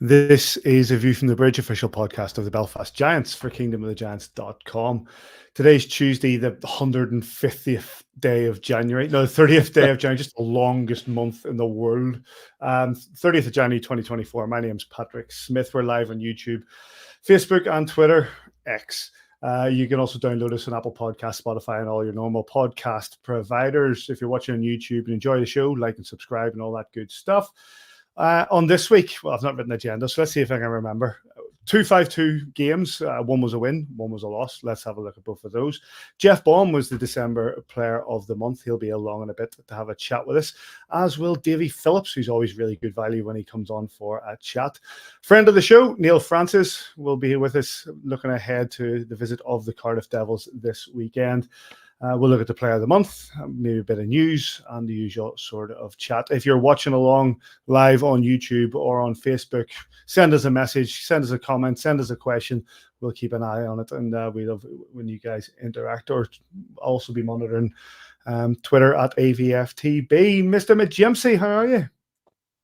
This is a View from the Bridge official podcast of the Belfast Giants for kingdomofthegiants.com. Today's Tuesday, the 150th day of January. No, the 30th day of January, just the longest month in the world. 30th of January 2024. My name's Patrick Smith. We're live on YouTube, Facebook and Twitter, X. You can also download us on Apple Podcasts, Spotify, and all your normal podcast providers. If you're watching on YouTube and enjoy the show, like and subscribe and all that good stuff. On this week, well, I've not written an agenda, so let's see if I can remember. 252 games. One was a win, one was a loss. Let's have a look at both of those. Jeff Baum was the December Player of the Month. He'll be along in a bit to have a chat with us, as will Davy Phillips, who's always really good value when he comes on for a chat. Friend of the show, Neil Francis, will be with us looking ahead to the visit of the Cardiff Devils this weekend. We'll look at the Player of the Month, maybe a bit of news, and the usual sort of chat. If you're watching along live on YouTube or on Facebook, send us a message, send us a comment, send us a question. We'll keep an eye on it, and we love when you guys interact. Or also be monitoring Twitter at AVFTB. Mr. McJimsey, how are you?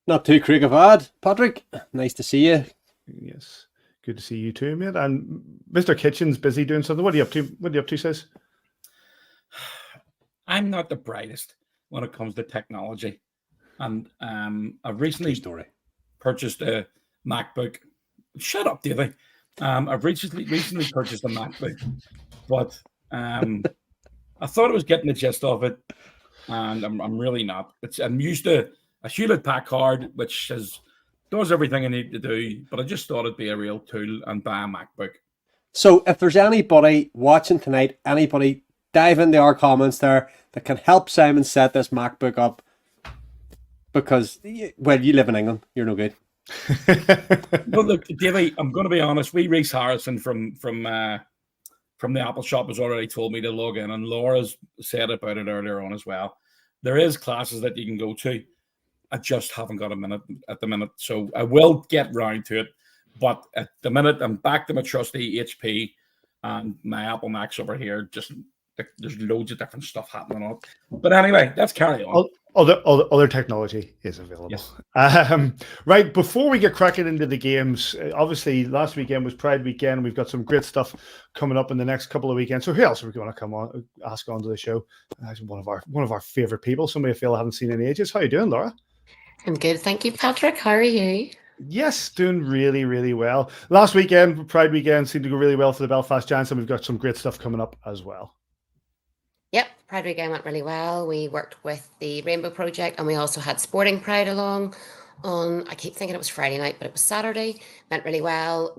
Not too crickavad, Patrick. Nice to see you. Yes, good to see you too, mate. And Mr. Kitchen's busy doing something. What are you up to? What are you up to, sis? I'm not the brightest when it comes to technology, and I've recently purchased a MacBook. Shut up, Davey. I've recently purchased a MacBook, but I thought I was getting the gist of it, and I'm really not. I'm used to a Hewlett-Packard, which does everything I need to do, but I just thought it'd be a real tool and buy a MacBook. So if there's anybody watching tonight, anybody dive into our comments there that can help Simon set this MacBook up, because, well, you live in England, you're no good. But look, Davey, I'm going to be honest. Reese Harrison from the Apple shop has already told me to log in, and Laura's said about it earlier on as well. There is classes that you can go to. I just haven't got a minute at the minute, so I will get round to it. But at the minute, I'm back to my trusty HP and my Apple Macs over here. Just there's loads of different stuff happening on it. But anyway, let's carry on. Other technology is available. Yes. Right, before we get cracking into the games, obviously last weekend was Pride Weekend. We've got some great stuff coming up in the next couple of weekends. So who else are we going to come on, ask onto the show? One of our favorite people, somebody I feel I haven't seen in ages. How are you doing, Laura? I'm good, thank you, Patrick. How are you? Yes, doing really, really well. Last weekend, Pride Weekend, seemed to go really well for the Belfast Giants, and we've got some great stuff coming up as well. Yep, Pride Weekend went really well. We worked with the Rainbow Project, and we also had Sporting Pride along on, I keep thinking it was Friday night, but it was Saturday. Went really well.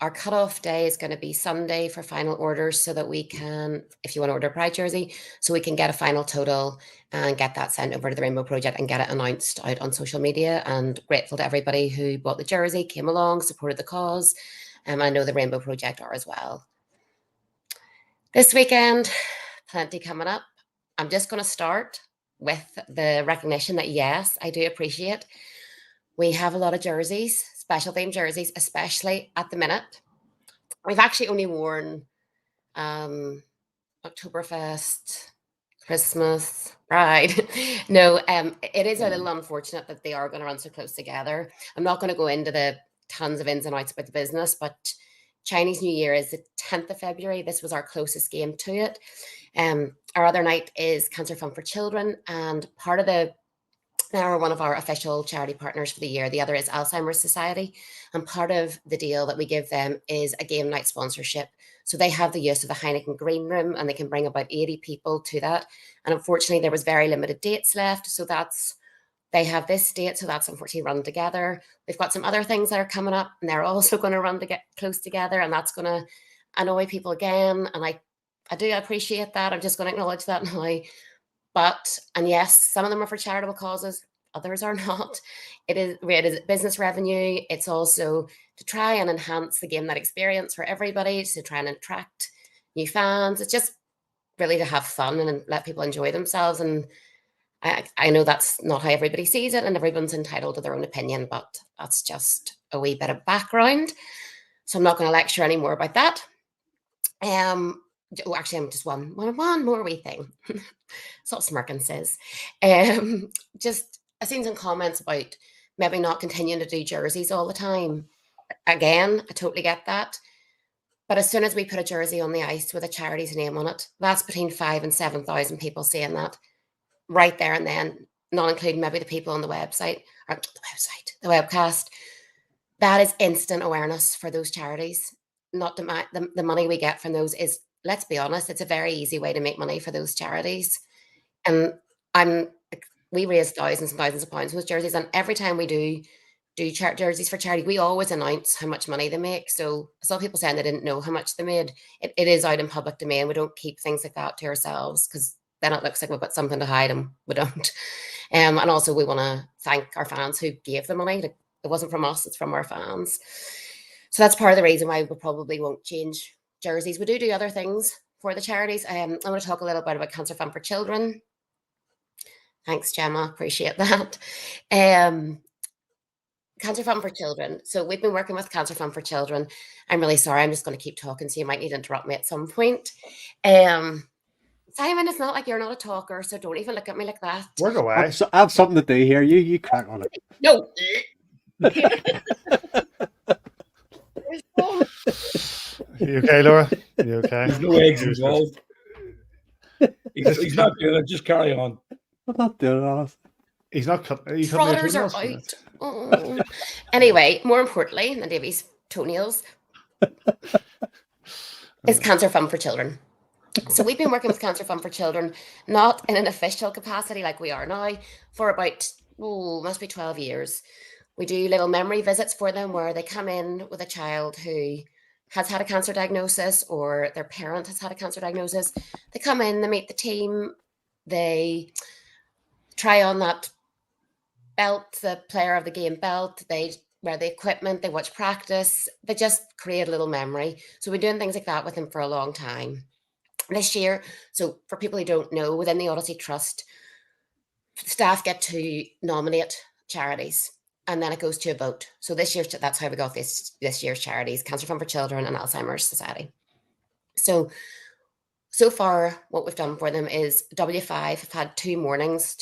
Our cutoff day is going to be Sunday for final orders, so that we can, if you want to order a Pride jersey, so we can get a final total and get that sent over to the Rainbow Project and get it announced out on social media. And grateful to everybody who bought the jersey, came along, supported the cause. I know the Rainbow Project are as well. This weekend, plenty coming up. I'm just going to start with the recognition that, yes, I do appreciate we have a lot of jerseys, special themed jerseys, especially at the minute. We've actually only worn Oktoberfest, Christmas, Pride. No, it is a little unfortunate that they are going to run so close together. I'm not going to go into the tons of ins and outs about the business, but Chinese New Year is the 10th of February. This was our closest game to it. Our other night is Cancer Fund for Children, and part of they're one of our official charity partners for the year. The other is Alzheimer's Society, and part of the deal that we give them is a game night sponsorship. So they have the use of the Heineken Green Room, and they can bring about 80 people to that. And unfortunately, there was very limited dates left, so they have this date, so that's unfortunately run together. They've got some other things that are coming up, and they're also going to run to get close together, and that's going to annoy people again. And I do appreciate that. I'm just going to acknowledge that now. And yes, some of them are for charitable causes, others are not. It is business revenue. It's also to try and enhance the game night experience for everybody, to try and attract new fans. It's just really to have fun and let people enjoy themselves. And I know that's not how everybody sees it, and everyone's entitled to their own opinion, but that's just a wee bit of background. So I'm not going to lecture any more about that. Actually, I'm just one more wee thing. Stop smirking, sis. Just I've seen some comments about maybe not continuing to do jerseys all the time. Again, I totally get that. But as soon as we put a jersey on the ice with a charity's name on it, that's between 5,000 and 7,000 people seeing that right there and then, not including maybe the people on the website, or the webcast. That is instant awareness for those charities. Not the money we get from those is, let's be honest, it's a very easy way to make money for those charities. And we raise thousands and thousands of pounds with jerseys, and every time we do jerseys for charity, we always announce how much money they make. So I saw people saying they didn't know how much they made. It is out in public domain. We don't keep things like that to ourselves, because then it looks like we've got something to hide, and we don't. And also we want to thank our fans who gave the money. Like, it wasn't from us, it's from our fans. So that's part of the reason why we probably won't change jerseys. We do other things for the charities. I want to talk a little bit about Cancer Fund for Children. Thanks, Gemma. Appreciate that. Cancer Fund for Children. So we've been working with Cancer Fund for Children. I'm really sorry. I'm just going to keep talking, so you might need to interrupt me at some point. Simon, it's not like you're not a talker, so don't even look at me like that. Work away. I have something to do here. You crack on it. No. You okay, Laura? You okay? There's no eggs involved. He's not doing it. Just carry on. I'm not doing it. He's not cutting. Trotters are out. Oh. Anyway, more importantly than Davy's toenails is Cancer Fund for Children. So we've been working with Cancer Fund for Children, not in an official capacity like we are now, for about, must be 12 years. We do little memory visits for them where they come in with a child who has had a cancer diagnosis, or their parent has had a cancer diagnosis. They come in, they meet the team, they try on that belt, the player of the game belt, they wear the equipment, they watch practice, they just create a little memory. So we're doing things like that with them for a long time. This year, so for people who don't know, within the Odyssey Trust, staff get to nominate charities, and then it goes to a vote. So this year, that's how we got this year's charities: Cancer Fund for Children and Alzheimer's Society. So far, what we've done for them is W5 have had two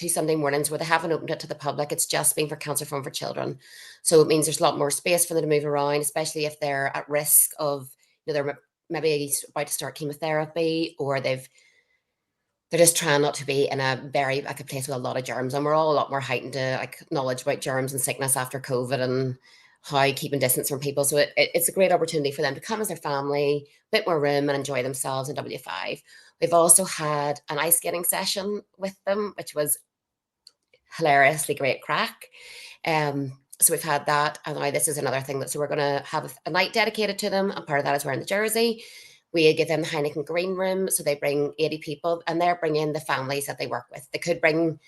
Sunday mornings where they haven't opened it to the public. It's just been for Cancer Fund for Children. So it means there's a lot more space for them to move around, especially if they're at risk of, they're maybe about to start chemotherapy, or they're just trying not to be in a place with a lot of germs. And we're all a lot more heightened to knowledge about germs and sickness after COVID and how keeping distance from people. So it's a great opportunity for them to come as their family, a bit more room, and enjoy themselves in W5. We've also had an ice skating session with them, which was hilariously great crack. So we've had that, and now this is another thing so we're going to have a night dedicated to them, and part of that is wearing the jersey. We give them the Heineken Green Room, so they bring 80 people, and they're bringing the families that they work with. They could bring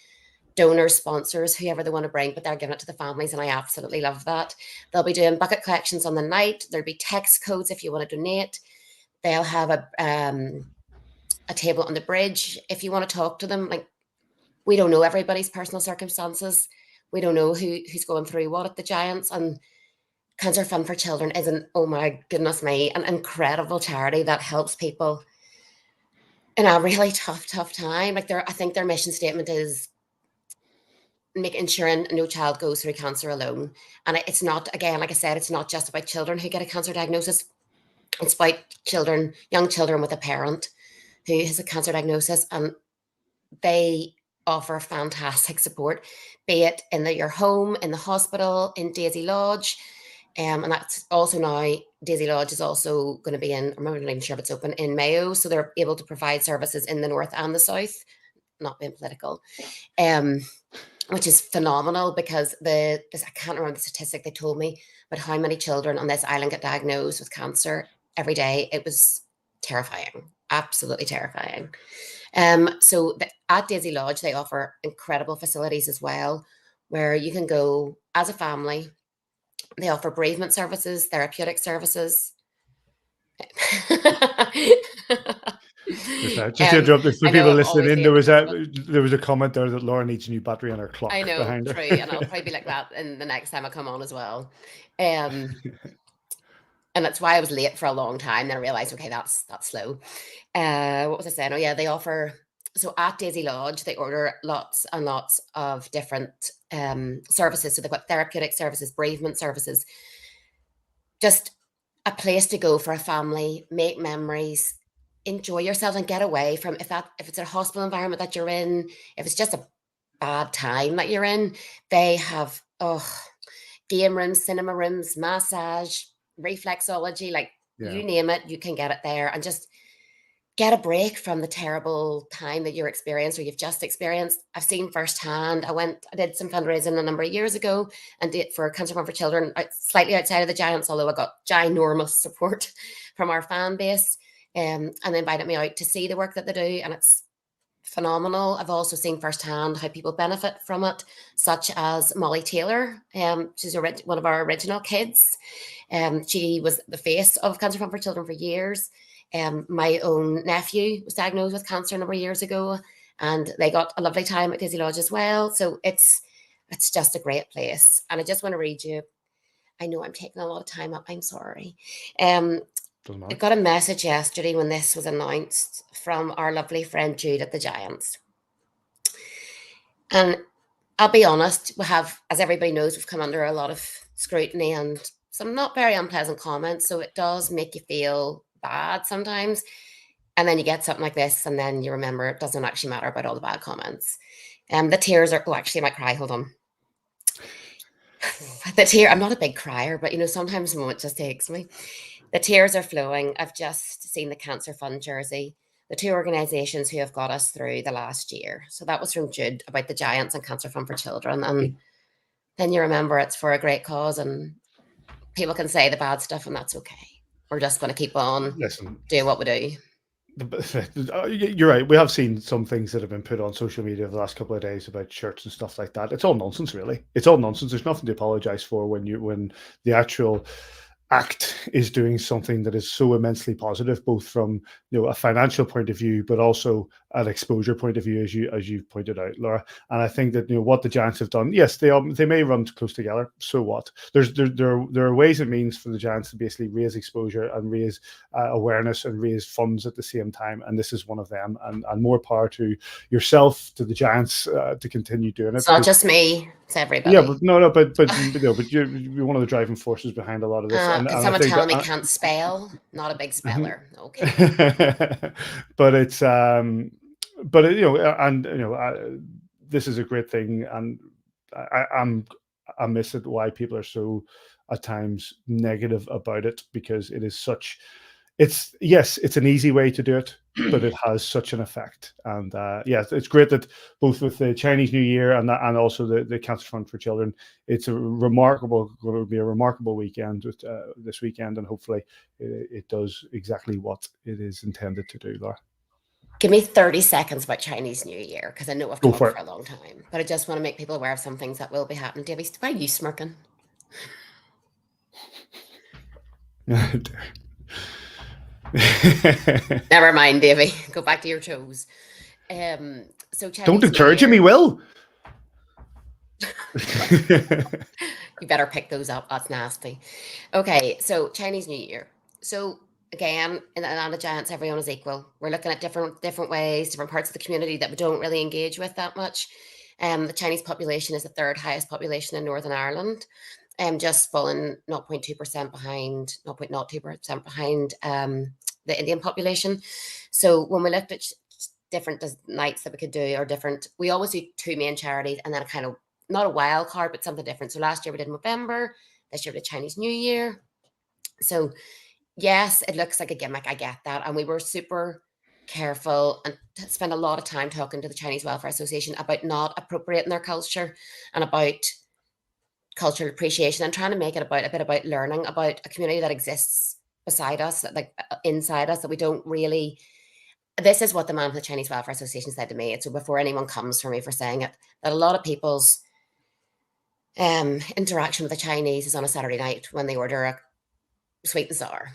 donors, sponsors, whoever they want to bring, but they're giving it to the families, and I absolutely love that. They'll be doing bucket collections on the night. There'll be text codes if you want to donate. They'll have a table on the bridge if you want to talk to them. We don't know everybody's personal circumstances. We don't know who's going through what at the Giants, and Cancer Fund for Children is oh my goodness me, an incredible charity that helps people in a really tough time. I think their mission statement is ensuring no child goes through cancer alone. And it's not, again, like I said, it's not just about children who get a cancer diagnosis. It's about young children with a parent who has a cancer diagnosis, and they offer fantastic support, be it in your home, in the hospital, in Daisy Lodge. And that's also now, Daisy Lodge is also going to be I'm not even sure if it's open, in Mayo. So they're able to provide services in the north and the south, not being political, which is phenomenal, because I can't remember the statistic they told me, but how many children on this island get diagnosed with cancer every day. It was terrifying, absolutely terrifying. So at Daisy Lodge, they offer incredible facilities as well, where you can go as a family. They offer bereavement services, therapeutic services. Just to interrupt, for people listening in, there was a comment there that Laura needs a new battery on her clock. I know, behind her. true, and I'll probably be like that in the next time I come on as well. And that's why I was late for a long time. Then I realized, okay, that's slow. What was I saying? Oh yeah, they offer So at Daisy Lodge, they order lots and lots of different services. So they've got therapeutic services, bereavement services, just a place to go for a family, make memories, enjoy yourself and get away from if it's a hospital environment that you're in, if it's just a bad time that you're in, they have game rooms, cinema rooms, massage, reflexology, like you name it, you can get it there, and just get a break from the terrible time that you're experienced or you've just experienced. I've seen firsthand. I did some fundraising a number of years ago and did it for Cancer Fund for Children, slightly outside of the Giants, although I got ginormous support from our fan base. And they invited me out to see the work that they do, and it's phenomenal. I've also seen firsthand how people benefit from it, such as Molly Taylor. She's one of our original kids. She was the face of Cancer Fund for Children for years. My own nephew was diagnosed with cancer a number of years ago, and they got a lovely time at Daisy Lodge as well. So it's just a great place. And I just want to read you. I know I'm taking a lot of time up. I'm sorry. I got a message yesterday when this was announced from our lovely friend Jude at the Giants. And I'll be honest, we have, as everybody knows, we've come under a lot of scrutiny and some not very unpleasant comments. So it does make you feel bad sometimes. And then you get something like this, and then you remember it doesn't actually matter about all the bad comments. The tears are, actually I might cry, hold on. I'm not a big crier, but sometimes the moment just takes me. The tears are flowing. I've just seen the Cancer Fund jersey, the two organisations who have got us through the last year. So that was from Jude about the Giants and Cancer Fund for Children. And then you remember it's for a great cause, and people can say the bad stuff, and that's okay. We're just going to keep on doing what we do. You're right. We have seen some things that have been put on social media the last couple of days about shirts and stuff like that. It's all nonsense, really. It's all nonsense. There's nothing to apologize for when the actual act is doing something that is so immensely positive, both from a financial point of view, but also an exposure point of view, as you pointed out, Laura. And I think that what the Giants have done, yes, they may run close together. So what? There are ways and means for the Giants to basically raise exposure and raise awareness and raise funds at the same time. And this is one of them. And more power to yourself, to the Giants, to continue doing it. It's not just me. It's everybody. Yeah, but you're one of the driving forces behind a lot of this. Can someone tell me can't spell? Not a big speller. Okay. But it's this is a great thing, and I miss it why people are so at times negative about it, because it is such. It's an easy way to do it, but it has such an effect. And it's great that both with the Chinese New Year and also the Cancer Fund for Children, it's going to be a remarkable weekend with this weekend, and hopefully it does exactly what it is intended to do, Laura. Give me 30 seconds about Chinese New Year, because I know I've talked for a long time, but I just want to make people aware of some things that will be happening. Davy, why are you smirking? Never mind, Davy. Go back to your toes. So Chinese don't encourage me, Will. You better pick those up. That's nasty. Okay, so Chinese New Year. So again, in the land of Giants, everyone is equal. We're looking at different ways, different parts of the community that we don't really engage with that much. The Chinese population is the third highest population in Northern Ireland. Just falling 0.2% behind, 0.02% behind the Indian population. So when we looked at different nights that we could do, we always do two main charities, and then a kind of, not a wild card, but something different. So last year we did November, this year we did Chinese New Year. So yes, it looks like a gimmick, I get that. And we were super careful and spent a lot of time talking to the Chinese Welfare Association about not appropriating their culture and about cultural appreciation, and trying to make it a bit about learning about a community that exists beside us, like inside us, that we don't really. This is what the man from the Chinese Welfare Association said to me. So before anyone comes for me for saying it, that a lot of people's interaction with the Chinese is on a Saturday night when they order a sweet and sour,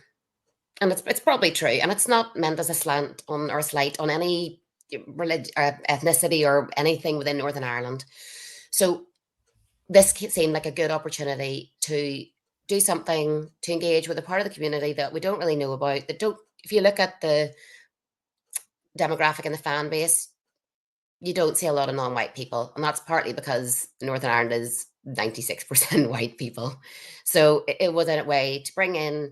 and it's probably true, and it's not meant as a slant on or a slight on any religion, ethnicity, or anything within Northern Ireland. So this seemed like a good opportunity to do something to engage with a part of the community that we don't really know about. If you look at the demographic and the fan base, you don't see a lot of non-white people, and that's partly because Northern Ireland is 96% white people. So it was a way to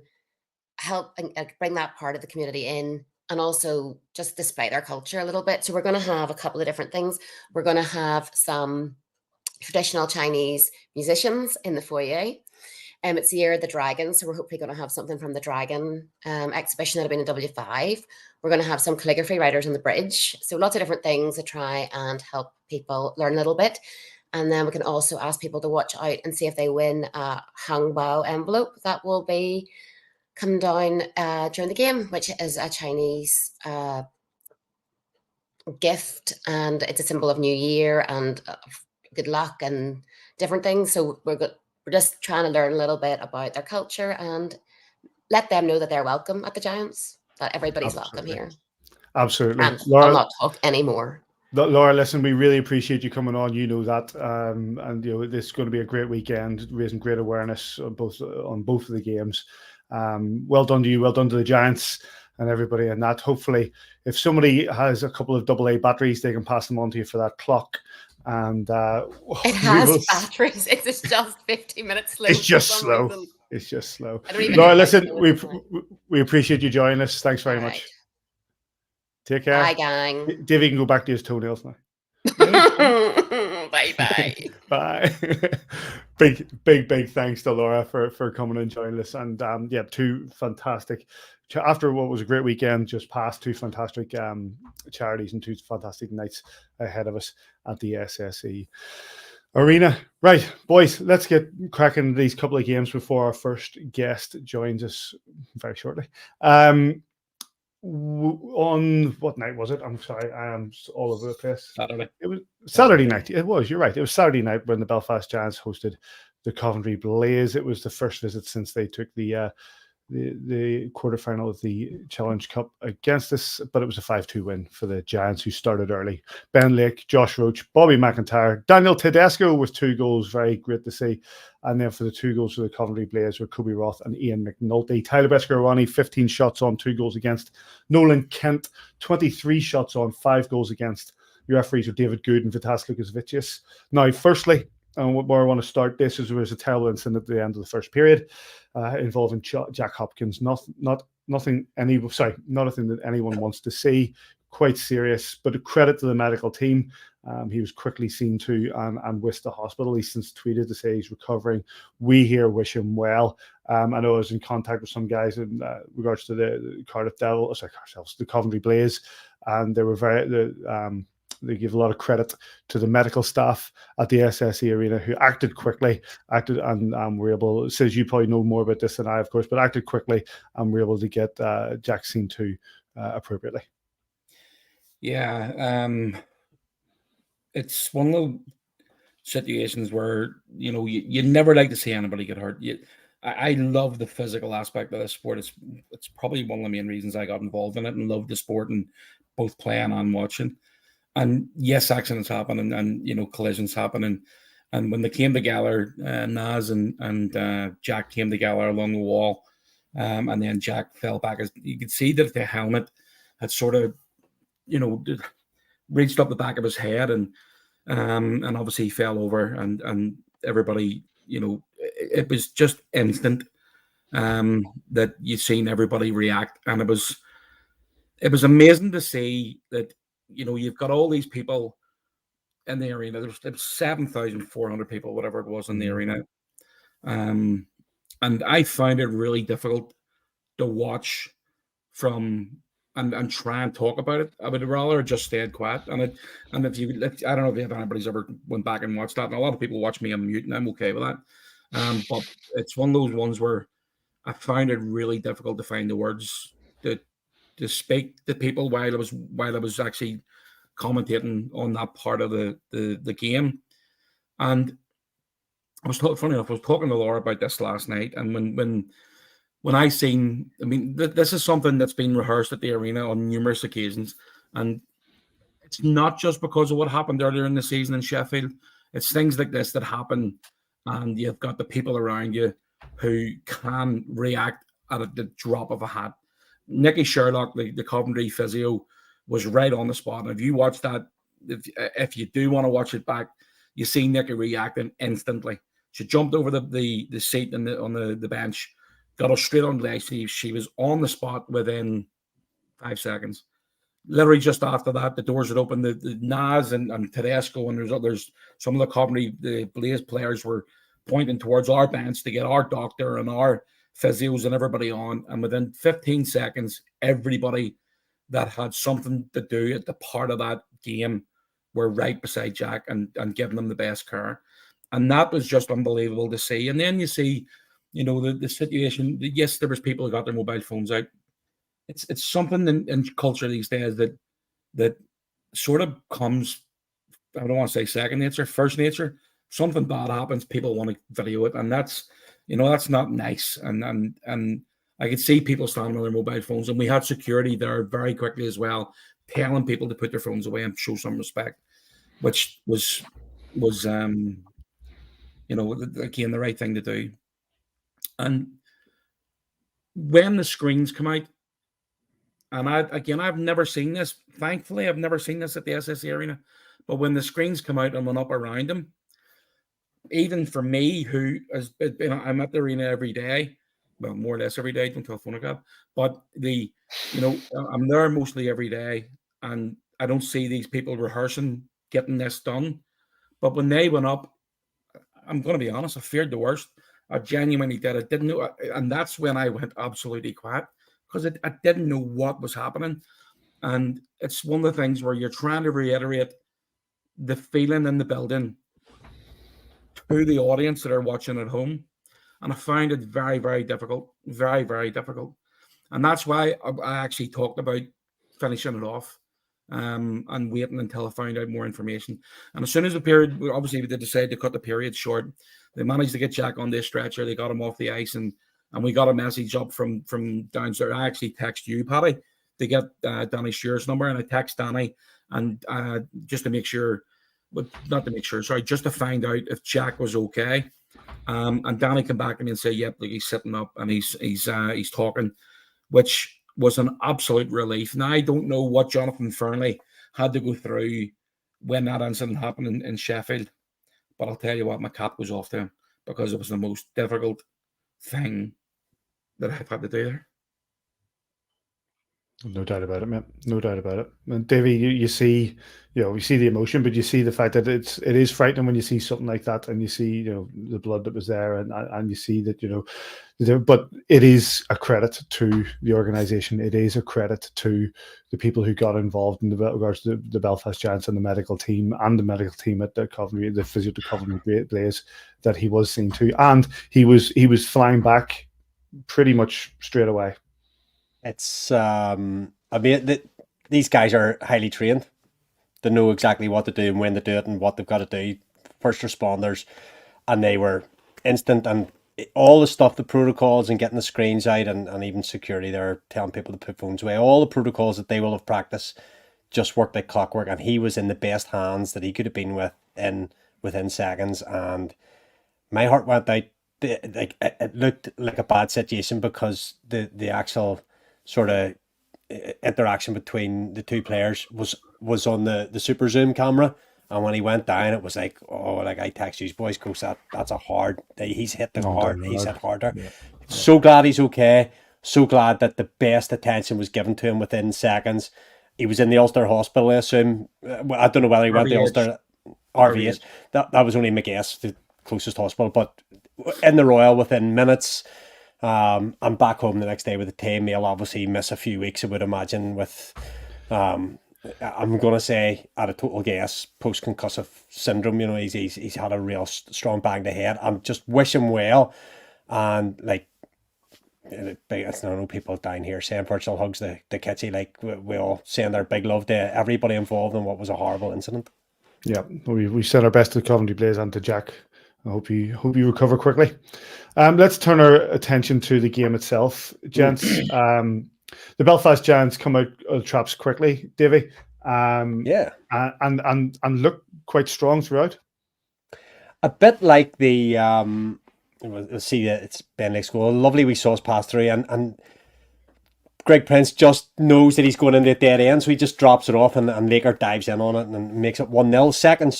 help and bring that part of the community in, and also just display their culture a little bit. So we're going to have a couple of different things. We're going to have some traditional Chinese musicians in the foyer. It's the Year of the Dragon, so we're hopefully going to have something from the Dragon exhibition that'll be in W5. We're going to have some calligraphy writers on the bridge. So lots of different things to try and help people learn a little bit. And then we can also ask people to watch out and see if they win a Hangbao envelope that will be come down during the game, which is a Chinese gift, and it's a symbol of New Year and good luck and different things. So we're just trying to learn a little bit about their culture and let them know that they're welcome at the Giants, that everybody's welcome here. Absolutely. And Laura, I'll not talk anymore. Laura, listen, we really appreciate you coming on. You know that, and this is going to be a great weekend, raising great awareness on both of the games. Well done to you. Well done to the Giants and everybody in that. Hopefully, if somebody has a couple of AA batteries, they can pass them on to you for that clock. And it has batteries. It's just 15 minutes slow. It's just slow. It's just slow. Laura, listen, we appreciate you joining us. Thanks very much. Take care. Bye, gang. Davy can go back to his toenails now. Bye. Bye. Big thanks to Laura for coming and joining us. And two fantastic, after what was a great weekend just past, two fantastic charities and two fantastic nights ahead of us at the SSE Arena. Right, boys, let's get cracking these couple of games before our first guest joins us very shortly. On what night was it? I'm sorry, I am all over the place. Saturday. It was Saturday night. It was. You're right. It was Saturday night when the Belfast Giants hosted the Coventry Blaze. It was the first visit since they took the quarterfinal of the Challenge Cup against us, but it was a 5-2 win for the Giants, who started early. Ben Lake, Josh Roach, Bobby McIntyre, Daniel Tedesco with 2 goals. Very great to see. And then for the 2 goals for the Coventry Blaze were Kobe Roth and Ian McNulty. Tyler Beskorowany, 15 shots on, 2 goals against. Nolan Kent, 23 shots on, 5 goals against. Your referees are David Good and Vitas Lukasvicius. Now, firstly, and where I want to start this is there was a terrible incident at the end of the first period involving Jack Hopkins. Nothing that anyone wants to see. Quite serious, but a credit to the medical team. He was quickly seen to and whisked to hospital. He's since tweeted to say he's recovering. We here wish him well. I know I was in contact with some guys in regards to the Cardiff the Coventry Blaze, and they were they give a lot of credit to the medical staff at the SSE Arena, who acted quickly, and were able, says you probably know more about this than I, of course, but acted quickly and were able to get Jack seen to appropriately. Yeah, it's one of those situations where, you never like to see anybody get hurt. I love the physical aspect of this sport. It's probably one of the main reasons I got involved in it and love the sport, and both playing and watching. And yes, accidents happen, and collisions happen, and when they came together, Naz and Jack came together along the wall, and then Jack fell back. As you could see that the helmet had sort of, reached up the back of his head, and obviously he fell over, and everybody, it was just instant that you've seen everybody react, and it was amazing to see that. You've got all these people in the arena. There was 7,400 people, whatever it was, in the arena. And I find it really difficult to watch from and try and talk about it. I would rather just stayed quiet. And if I don't know if anybody's ever went back and watched that. And a lot of people watch me on mute, and I'm okay with that. But it's one of those ones where I find it really difficult to find the words to speak to people while I was actually commentating on that part of the game. And I was funny enough, I was talking to Laura about this last night, and when I seen, this is something that's been rehearsed at the arena on numerous occasions, and it's not just because of what happened earlier in the season in Sheffield. It's things like this that happen, and you've got the people around you who can react at the drop of a hat. Nicky Sherlock, the Coventry physio, was right on the spot. And if you watch that if you do want to watch it back, you see Nikki reacting instantly. She jumped over the seat on the bench, got her straight on the leg. She was on the spot within 5 seconds. Literally just after that, the doors had opened. The Naz and Tedesco and there's some of the Coventry, the Blaze players were pointing towards our bench to get our doctor and our physios and everybody on. And within 15 seconds, everybody that had something to do at the part of that game were right beside Jack and giving them the best care. And that was just unbelievable to see. And then you see, the situation. Yes, there was people who got their mobile phones out. It's something in culture these days that sort of comes, I don't want to say second nature, first nature. Something bad happens, people want to video it, and that's not nice. And I could see people standing on their mobile phones, and we had security there very quickly as well, telling people to put their phones away and show some respect, which was again the right thing to do. And when the screens come out, and I've never seen this. Thankfully, I've never seen this at the SSE Arena. But when the screens come out and went up around them, even for me, who has been, I'm at the arena every day, well, more or less every day, don't tell phonograph. But I'm there mostly every day, and I don't see these people rehearsing getting this done. But when they went up, I'm going to be honest, I feared the worst. I genuinely did. I didn't know, and that's when I went absolutely quiet. Because I didn't know what was happening. And it's one of the things where you're trying to reiterate the feeling in the building to the audience that are watching at home. And I find it very, very difficult. Very, very difficult. And that's why I actually talked about finishing it off and waiting until I found out more information. And as soon as the period, obviously we did decide to cut the period short. They managed to get Jack on this stretcher. They got him off the ice, and we got a message up from downstairs. I actually text you, Paddy, to get Danny Shearer's number, and I text Danny and just to make sure, but not to make sure, sorry, just to find out if Jack was okay. And Danny came back to me and said, "Yep, like he's sitting up and he's talking," which was an absolute relief. Now I don't know what Jonathan Fernley had to go through when that incident happened in Sheffield, but I'll tell you what, my cap goes off to him because it was the most difficult thing that I've had to do there. No doubt about it, man. No doubt about it. And Davey, you see the emotion, but you see the fact that it is frightening when you see something like that, and you see the blood that was there, and you see that but it is a credit to the organisation. It is a credit to the people who got involved in regards to the Belfast Giants and the medical team at the Coventry, the physio to Coventry Blaze, that he was seen to, and he was flying back pretty much straight away. It's these guys are highly trained. They know exactly what to do and when to do it and what they've got to do. First responders, and they were instant, and all the stuff, the protocols and getting the screens out, and even security, they're telling people to put phones away. All the protocols that they will have practiced just worked like clockwork, and he was in the best hands that he could have been within seconds. And my heart went out. It looked like a bad situation because the actual sort of interaction between the two players was on the super zoom camera, and when he went down, it was like, I text you boys, because that's a hard, he's hit the hard, he's hit harder. Yeah. So glad he's okay. So glad that the best attention was given to him within seconds. He was in the Ulster Hospital, I assume. I don't know whether he went to Ulster. RVH. That was only my guess, the closest hospital, but in the Royal within minutes. I'm back home the next day with the team. He'll obviously miss a few weeks, I would imagine, with I'm going to say, at a total guess, post-concussive syndrome. He's had a real strong bang to head. I'm just wish him well, and I know people down here saying virtual hugs to Kitty. We all send our big love to everybody involved in what was a horrible incident. Yeah, we send our best to Coventry Blaze and to Jack. I hope you recover quickly. Let's turn our attention to the game itself, gents. The Belfast Giants come out of the traps quickly, Davy. And look quite strong throughout. A bit like the we'll see that it's Ben Lake's goal. Lovely we saw us pass through, and Greg Prince just knows that he's going into a dead end, so he just drops it off, and Laker dives in on it and makes it 1-0.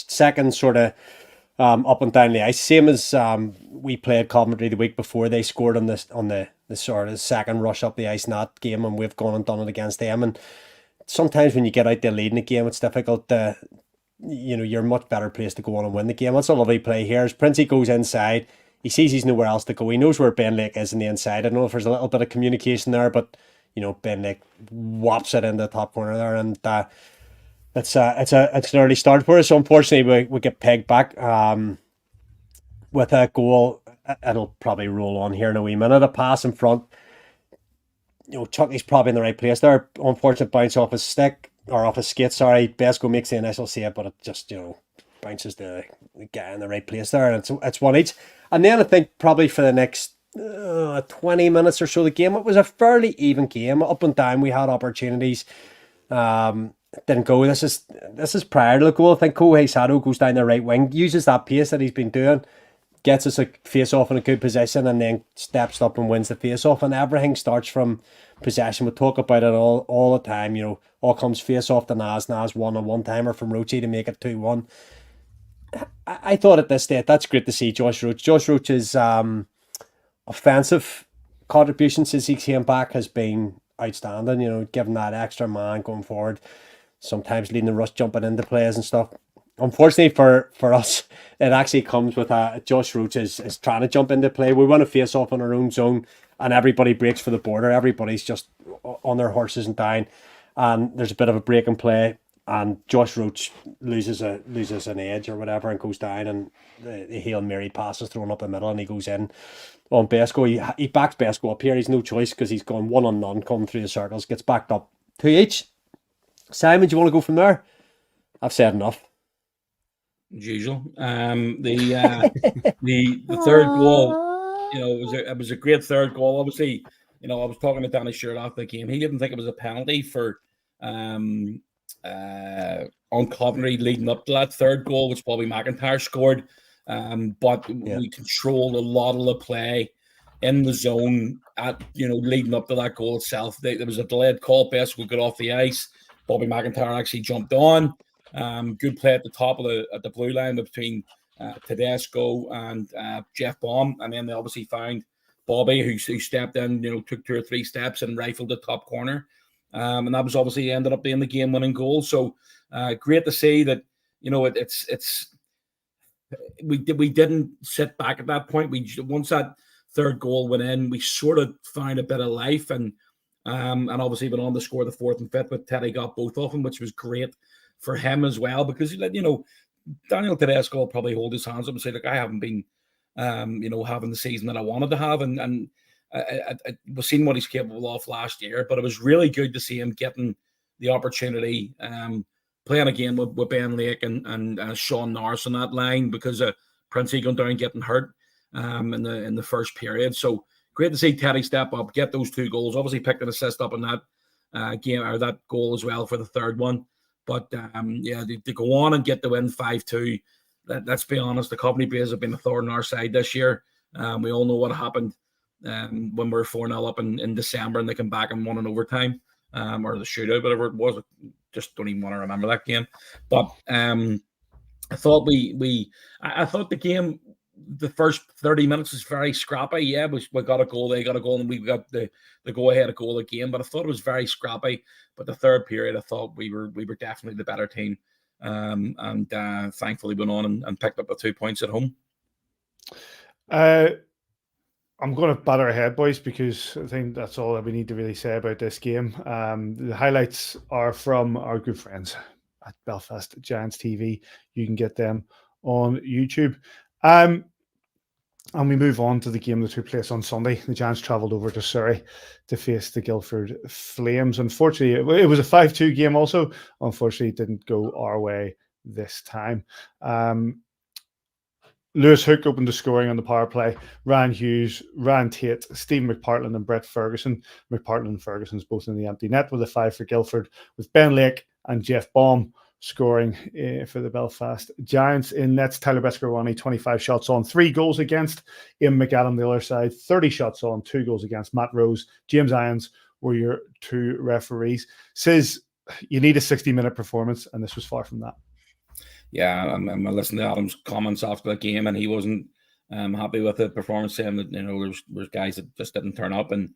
Second sort of up and down the ice, same as we played Coventry the week before. They scored on the sort of second rush up the ice in that game, and we've gone and done it against them. And sometimes when you get out there leading the game, it's difficult to, you're much better placed to go on and win the game. That's a lovely play here. As Princey goes inside, he sees he's nowhere else to go. He knows where Ben Lake is in the inside. I don't know if there's a little bit of communication there, but Ben Lake whops it in the top corner there, and it's an early start for us. So unfortunately, we get pegged back with a goal. It'll probably roll on here in a wee minute. A pass in front. Chucky's probably in the right place there. Unfortunate bounce off his stick, or off his skate, sorry. Besco makes the initial save, but it just, bounces the guy in the right place there, and it's 1 each. And then I think probably for the next 20 minutes or so of the game, it was a fairly even game. Up and down, we had opportunities. Didn't go. This is prior to the goal. I think Kohei Sato goes down the right wing, uses that pace that he's been doing, gets us a face-off in a good position, and then steps up and wins the face-off. And everything starts from possession. We talk about it all the time. All comes face-off to Nas. Nas won a one-timer from Roche to make it 2-1. I thought at this stage, that's great to see Josh Roach. Josh Roach's offensive contribution since he came back has been outstanding. Giving that extra man going forward, sometimes leading the rush, jumping into plays and stuff. Unfortunately for us, it actually comes with Josh Roach is trying to jump into play. We want to face off on our own zone, and everybody breaks for the border. Everybody's just on their horses and down, and there's a bit of a break in play, and Josh Roach loses an edge or whatever and goes down, and the Hail Mary pass is thrown up the middle, and he goes in on Besco. He backs Besco up here. He's no choice because he's gone 1-on-none, coming through the circles, gets backed up 2 each. Simon, do you want to go from there? I've said enough. As usual. The third goal, it was a great third goal. Obviously, I was talking to Danny Stewart after the game. He didn't think it was a penalty for on Coventry leading up to that third goal, which Bobby McIntyre scored. But we controlled a lot of the play in the zone at leading up to that goal itself. There was a delayed call. Besco got off the ice. Bobby McIntyre actually jumped on. Good play at the top of the blue line between Tedesco and Jeff Baum, and then they obviously found Bobby, who stepped in, took 2 or 3 steps and rifled the top corner, and that was obviously ended up being the game-winning goal. So great to see that. We didn't sit back at that point. Once that third goal went in, we sort of found a bit of life, and obviously went on to score the fourth and fifth. But Teddy got both of them, which was great for him as well, because Daniel Tedesco will probably hold his hands up and say, look, I haven't been having the season that I wanted to have, and we've seen what he's capable of last year, but it was really good to see him getting the opportunity, playing again with Ben Lake and Sean Norris on that line, because Princey going down getting hurt in the first period. So great to see Teddy step up, get those 2 goals, obviously picked an assist up in that game, or that goal as well for the third one. But to go on and get the win 5-2, let's be honest, the Coventry Blaze have been a thorn in our side this year. We all know what happened when we were 4-0 up in December, and they come back and won in overtime, or the shootout, whatever it was. Just don't even want to remember that game. But I thought I thought the game, the first 30 minutes was very scrappy. Yeah, we got a goal, they got a goal, and we got the go-ahead goal again. But I thought it was very scrappy. But the third period, I thought we were definitely the better team, and thankfully went on and picked up the 2 points at home. I'm going to batter ahead, boys, because I think that's all that we need to really say about this game. The highlights are from our good friends at Belfast Giants TV. You can get them on YouTube. And we move on to the game that took place on Sunday. The Giants travelled over to Surrey to face the Guildford Flames. Unfortunately, it was a 5-2 game also. Unfortunately, it didn't go our way this time. Lewis Hook opened the scoring on the power play. Ryan Hughes, Ryan Tate, Stephen McPartland and Brett Ferguson. McPartland and Ferguson's both in the empty net with a 5 for Guildford, with Ben Lake and Jeff Baum scoring for the Belfast Giants. In nets, Tyler Bescarwani, 25 shots on, 3 goals against. Ian McAdam, the other side, 30 shots on, 2 goals against. Matt Rose, James Irons, were your two referees. Says you need a 60-minute performance, and this was far from that. Yeah, I'm listening to Adam's comments after the game, and he wasn't happy with the performance, saying that there's guys that just didn't turn up, and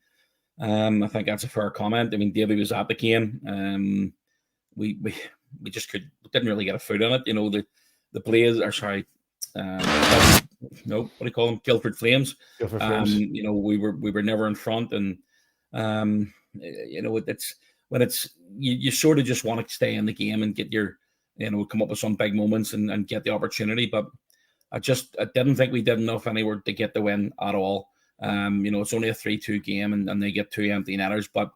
I think that's a fair comment. I mean, Davy was at the game. We didn't really get a foot in it. The Blaze, or sorry, no, what do you call them? Guildford Flames. Guildford Flames. We were never in front, and it's when it's you sort of just want to stay in the game and get your come up with some big moments and get the opportunity. But I didn't think we did enough anywhere to get the win at all. It's only a 3-2 game, and they get 2 empty netters, but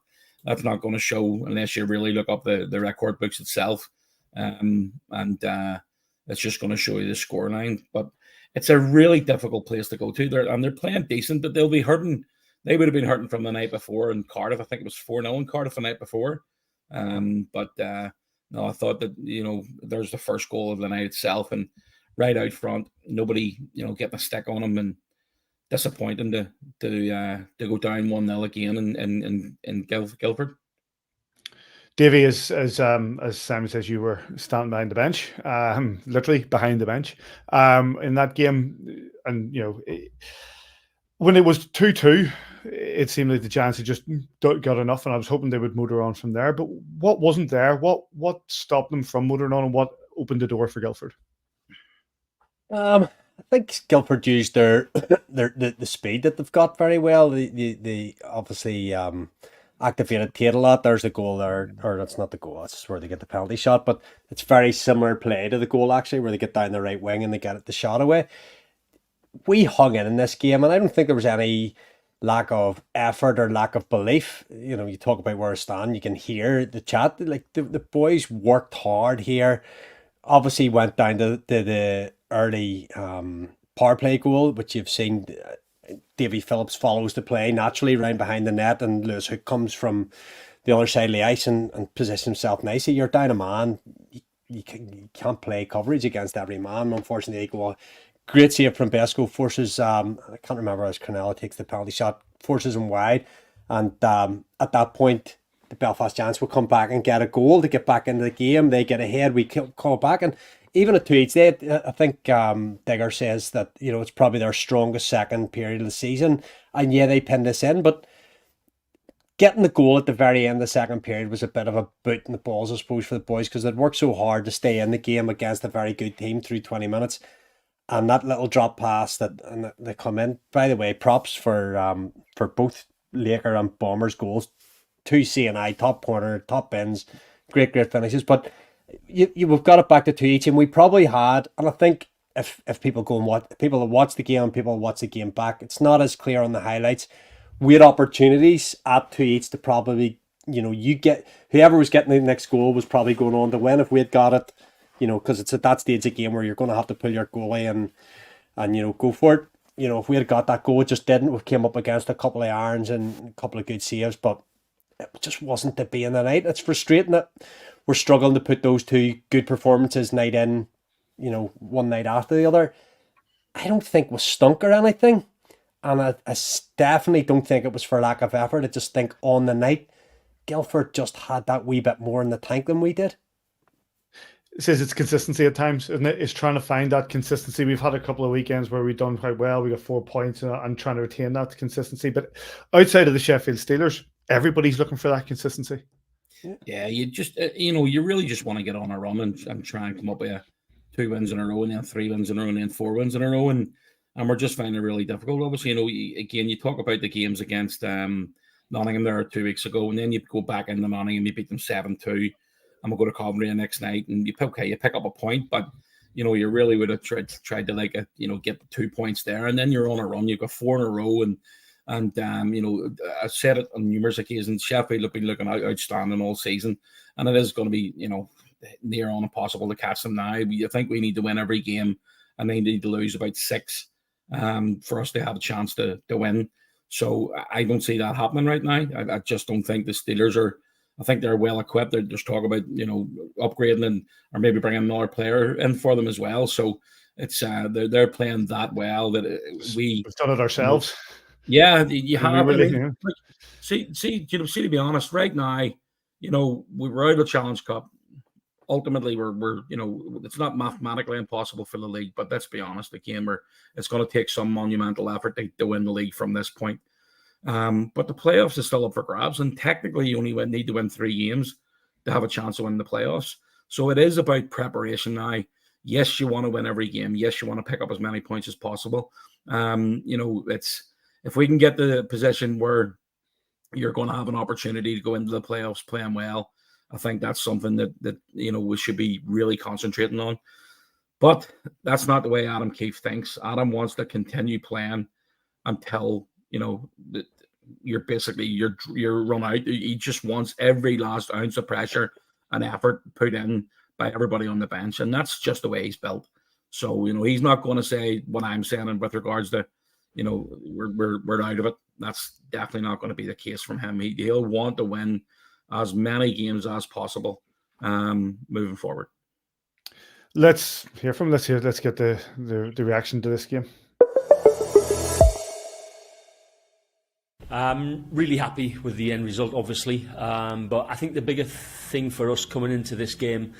that's not going to show unless you really look up the record books itself. It's just going to show you the scoreline. But it's a really difficult place to go to. They're playing decent, but they'll be hurting. They would have been hurting from the night before in Cardiff. I think it was 4-0 in Cardiff the night before. No, I thought that, there's the first goal of the night itself, and right out front, nobody, getting a stick on them, and disappointing to go down 1-0 again in Guildford. Davy, as Simon says, you were standing behind the bench, literally behind the bench, in that game, and when it was 2-2, it seemed like the Giants had just got enough, and I was hoping they would motor on from there. But what wasn't there? What stopped them from motoring on, and what opened the door for Guildford? I think Guildford used their the speed that they've got very well. They obviously activated Tate a lot. There's the goal there, or that's not the goal. That's where they get the penalty shot. But it's very similar play to the goal actually, where they get down the right wing and they get the shot away. We hung in this game, and I don't think there was any lack of effort or lack of belief. You talk about where I stand, you can hear the chat. Like the boys worked hard here. Obviously went down to the early power play goal, which you've seen. Davy Phillips follows the play naturally round behind the net, and Lewis Hook comes from the other side of the ice and positions himself nicely. You're down a man. You can't play coverage against every man. Unfortunately, they go. Great save from Besco, forces, I can't remember as Cornell takes the penalty shot, forces him wide. And at that point, the Belfast Giants will come back and get a goal to get back into the game. They get ahead, we call back. And even at 2-8, I think Digger says that, it's probably their strongest second period of the season. And yeah, they pinned this in. But getting the goal at the very end of the second period was a bit of a boot in the balls, I suppose, for the boys, because they'd worked so hard to stay in the game against a very good team through 20 minutes. And that little drop pass and they come in. By the way, props for both Laker and Bombers goals. 2 CNI, top corner, top bins, great finishes. But we've got it back to 2 each, and we probably had. And I think if people go and watch, people that watch the game, people watch the game back, it's not as clear on the highlights. We had opportunities at 2 each to probably, you get whoever was getting the next goal was probably going on to win if we had got it. Because it's at that stage of the game where you're going to have to pull your goalie and go for it. If we had got that goal, it just didn't. We came up against a couple of irons and a couple of good saves, but it just wasn't to be in the night. It's frustrating that we're struggling to put those 2 good performances night in, one night after the other. I don't think we stunk or anything, and I definitely don't think it was for lack of effort. I just think on the night, Guildford just had that wee bit more in the tank than we did. It says it's consistency at times, isn't it? It's trying to find that consistency. We've had a couple of weekends where we've done quite well. We got 4 points and trying to retain that consistency. But outside of the Sheffield Steelers, everybody's looking for that consistency. Yeah, you just, you really just want to get on a run and try and come up with 2 wins in a row, and then 3 wins in a row, and then 4 wins in a row. And we're just finding it really difficult. Obviously, again, you talk about the games against Nottingham there 2 weeks ago, and then you go back into Nottingham, you beat them 7-2. And we'll go to Coventry the next night, and you pick up a point, but you really would have tried to get 2 points there, and then you're on a run. You've got 4 in a row, and I said it on numerous occasions. Sheffield have been looking outstanding all season, and it is going to be near on impossible to catch them now. I think we need to win every game, and they need to lose about 6 for us to have a chance to win. So I don't see that happening right now. I just don't think the Steelers are. I think they're well equipped. There's talk about upgrading or maybe bringing another player in for them as well. So it's they're playing that well that we've done it ourselves. Yeah, you have. See, to be honest, right now, we were out of the Challenge Cup. Ultimately, we're it's not mathematically impossible for the league, but let's be honest, again, it's going to take some monumental effort to win the league from this point. But the playoffs is still up for grabs, and technically, you only need to win 3 games to have a chance of winning the playoffs. So it is about preparation now. Yes, you want to win every game. Yes, you want to pick up as many points as possible. It's if we can get the position where you're going to have an opportunity to go into the playoffs playing well, I think that's something that we should be really concentrating on. But that's not the way Adam Keefe thinks. Adam wants to continue playing until you're run out. He just wants every last ounce of pressure and effort put in by everybody on the bench, and that's just the way he's built. So he's not going to say what I'm saying with regards to we're out of it. That's definitely not going to be the case from him. He'll want to win as many games as possible moving forward. Let's get the reaction to this game. I'm really happy with the end result, obviously, but I think the bigger thing for us coming into this game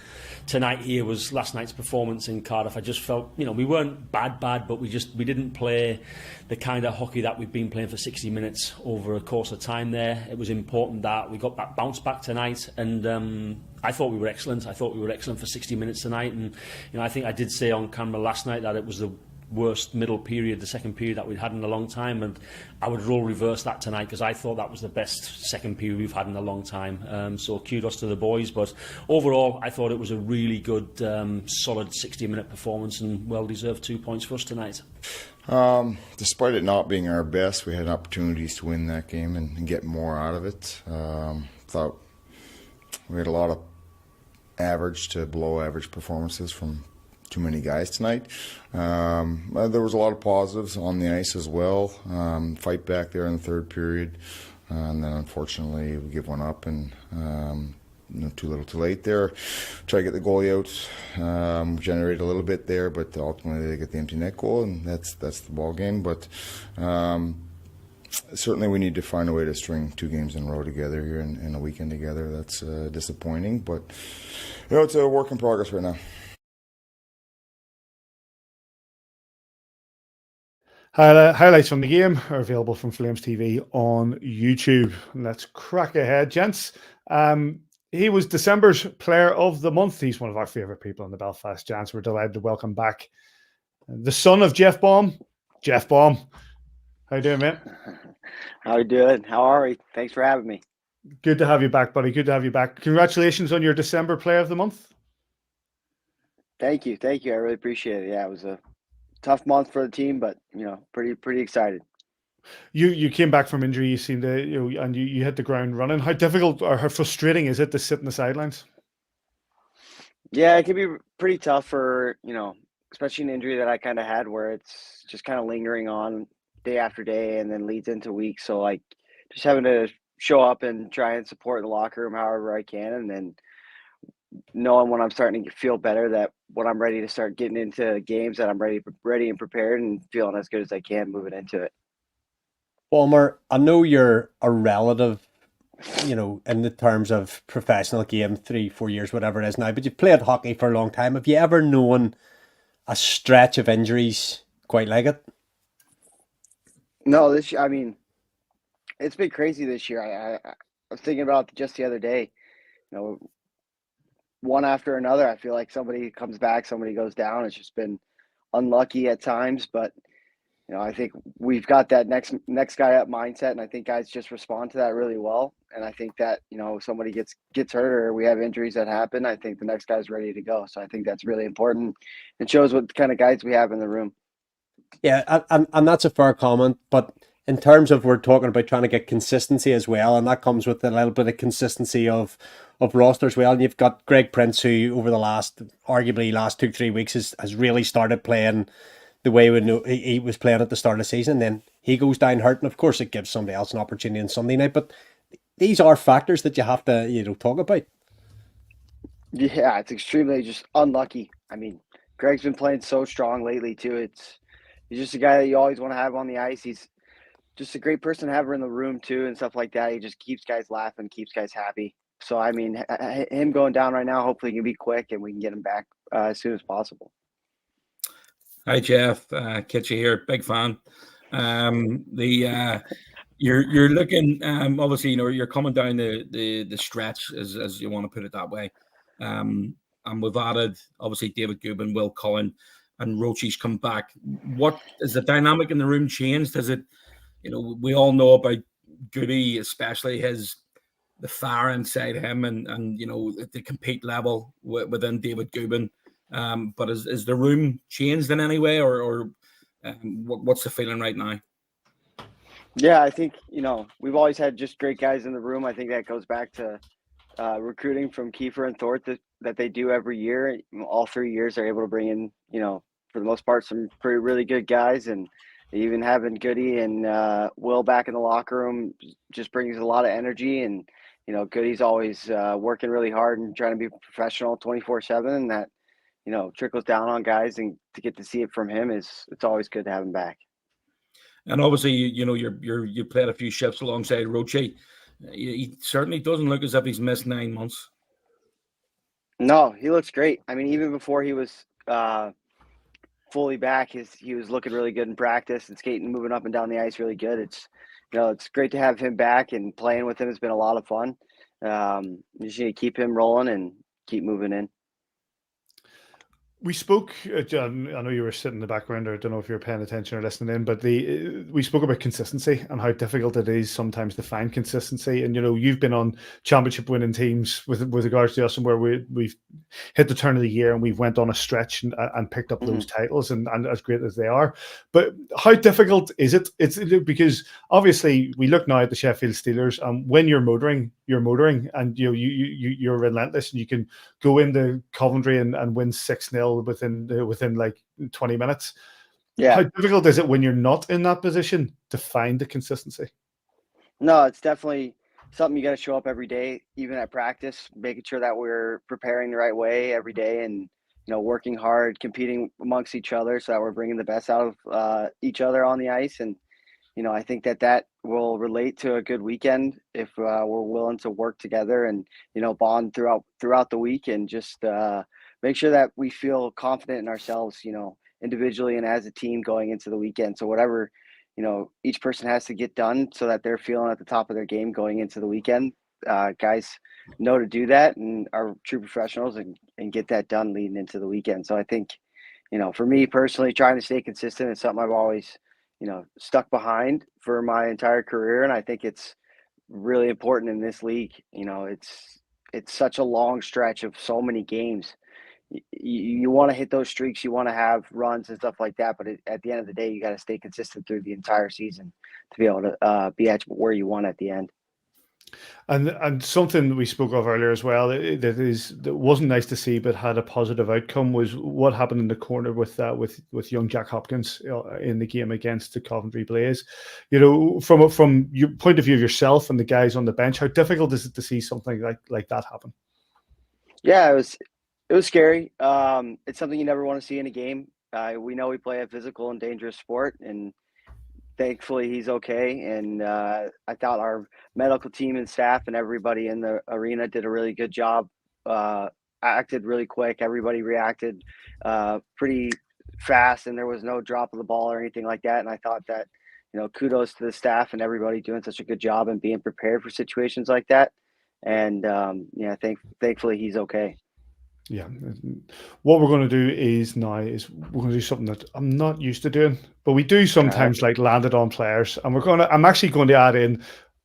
tonight here was last night's performance in Cardiff. I just felt, we weren't bad, but we didn't play the kind of hockey that we've been playing for 60 minutes over a course of time there. It was important that we got that bounce back tonight, and I thought we were excellent. I thought we were excellent for 60 minutes tonight, and I think I did say on camera last night that it was the worst middle period, the second period that we'd had in a long time, and I would role reverse that tonight because I thought that was the best second period we've had in a long time. So kudos to the boys, but overall I thought it was a really good solid 60-minute performance and well deserved 2 points for us tonight. Despite it not being our best, we had opportunities to win that game and get more out of it. Thought we had a lot of average to below average performances from too many guys tonight. There was a lot of positives on the ice as well. Fight back there in the third period, and then unfortunately we give one up and too little too late there. Try to get the goalie out, generate a little bit there, but ultimately they get the empty net goal, and that's the ball game. But certainly we need to find a way to string 2 games in a row together here in a weekend together. That's disappointing, but it's a work in progress right now. Highlights from the game are available from Flames TV on YouTube. Let's crack ahead, gents. He was December's Player of the Month. He's one of our favourite people in the Belfast Giants. We're delighted to welcome back the son of Jeff Baum. Jeff Baum, how you doing, mate? How you doing? How are we? Thanks for having me. Good to have you back, buddy. Good to have you back. Congratulations on your December Player of the Month. Thank you. I really appreciate it. Yeah, it was a tough month for the team, but pretty excited. You came back from injury. You seemed to and you hit the ground running. How difficult or how frustrating is it to sit in the sidelines? Yeah, it can be pretty tough for especially an injury that I kind of had, where it's just kind of lingering on day after day, and then leads into weeks. So just having to show up and try and support the locker room however I can, and then knowing when I'm starting to feel better, that when I'm ready to start getting into games, that I'm ready and prepared and feeling as good as I can moving into it. Balmer, I know you're a relative, in the terms of professional game, 3-4 years, whatever it is now, but you've played hockey for a long time. Have you ever known a stretch of injuries quite like it? No, it's been crazy this year. I was thinking about it just the other day, one after another. I feel like somebody comes back, somebody goes down. It's just been unlucky at times, but I think we've got that next guy up mindset, and I think guys just respond to that really well. And I think that if somebody gets hurt or we have injuries that happen, I think the next guy's ready to go. So I think that's really important. It shows what kind of guys we have in the room. Yeah, and that's a fair comment, but in terms of, we're talking about trying to get consistency as well, and that comes with a little bit of consistency of roster as well. And you've got Greg Prince, who over the arguably last 2-3 weeks has really started playing the way we knew he was playing at the start of the season. Then he goes down hurt, and of course it gives somebody else an opportunity on Sunday night. But these are factors that you have to talk about. Yeah, it's extremely just unlucky. Greg's been playing so strong lately too. He's just a guy that you always want to have on the ice. He's just a great person to have her in the room too and stuff like that. He just keeps guys laughing, keeps guys happy. So I mean, him going down right now, hopefully he can be quick and we can get him back as soon as possible. Hi Jeff, Kitchy here, big fan. You're looking obviously, you know, you're coming down the stretch as you want to put it that way. And we've added obviously David Goodwin, Will Cullen, and Roche's come back. What is the dynamic in the room changed? Has it, you know, we all know about Goody, especially the fire inside him and you know the compete level within David Goodwin. But is the room changed in any way, or what's the feeling right now? Yeah, I think, you know, we've always had just great guys in the room. I think that goes back to recruiting from Kiefer and Thorpe that they do every year. All 3 years, they're able to bring in, you know, for the most part, some pretty really good guys. And even having Goody and Will back in the locker room just brings a lot of energy. And, you know, Goody's always working really hard and trying to be professional 24/7. And that, you know, trickles down on guys. And to get to see it from him it's always good to have him back. And obviously, you know, you played a few shifts alongside Roche. He certainly doesn't look as if he's missed 9 months. No, he looks great. I mean, even before he was fully back, he was looking really good in practice and skating, moving up and down the ice really good. It's, you know, it's great to have him back, and playing with him has been a lot of fun. You just need to keep him rolling and keep moving in. We spoke, John, I know you were sitting in the background, or I don't know if you're paying attention or listening in, but we spoke about consistency and how difficult it is sometimes to find consistency. And, you know, you've been on championship winning teams with regards to us, and where we've hit the turn of the year and we've went on a stretch and picked up those titles, and as great as they are. But how difficult is it? It's because obviously we look now at the Sheffield Steelers, and when you're motoring, and you know you're relentless, and you can go into Coventry and win 6-0 within like 20 minutes. Yeah. How difficult is it when you're not in that position to find the consistency? No, it's definitely something you got to show up every day, even at practice, making sure that we're preparing the right way every day, and, you know, working hard, competing amongst each other so that we're bringing the best out of each other on the ice. And, you know, I think that will relate to a good weekend if we're willing to work together and, you know, bond throughout the week, and just make sure that we feel confident in ourselves, you know, individually and as a team going into the weekend. So whatever, you know, each person has to get done so that they're feeling at the top of their game going into the weekend. Guys know to do that and are true professionals and get that done leading into the weekend. So I think, you know, for me personally, trying to stay consistent is something I've always, you know, stuck behind for my entire career. And I think it's really important in this league. You know, it's such a long stretch of so many games. You want to hit those streaks, you want to have runs and stuff like that, but at the end of the day, you got to stay consistent through the entire season to be able to be at where you want at the end. And something we spoke of earlier as well that wasn't nice to see, but had a positive outcome, was what happened in the corner with young Jack Hopkins in the game against the Coventry Blaze. You know, from your point of view of yourself and the guys on the bench, how difficult is it to see something like that happen? Yeah, it was scary. It's something you never want to see in a game. We know we play a physical and dangerous sport, and thankfully he's okay. And I thought our medical team and staff and everybody in the arena did a really good job. Acted really quick. Everybody reacted pretty fast, and there was no drop of the ball or anything like that. And I thought that, you know, kudos to the staff and everybody doing such a good job and being prepared for situations like that. And yeah, thankfully he's okay. Yeah, what we're going to do is we're going to do something that I'm not used to doing, but we do sometimes, like landed on players, and I'm actually going to add in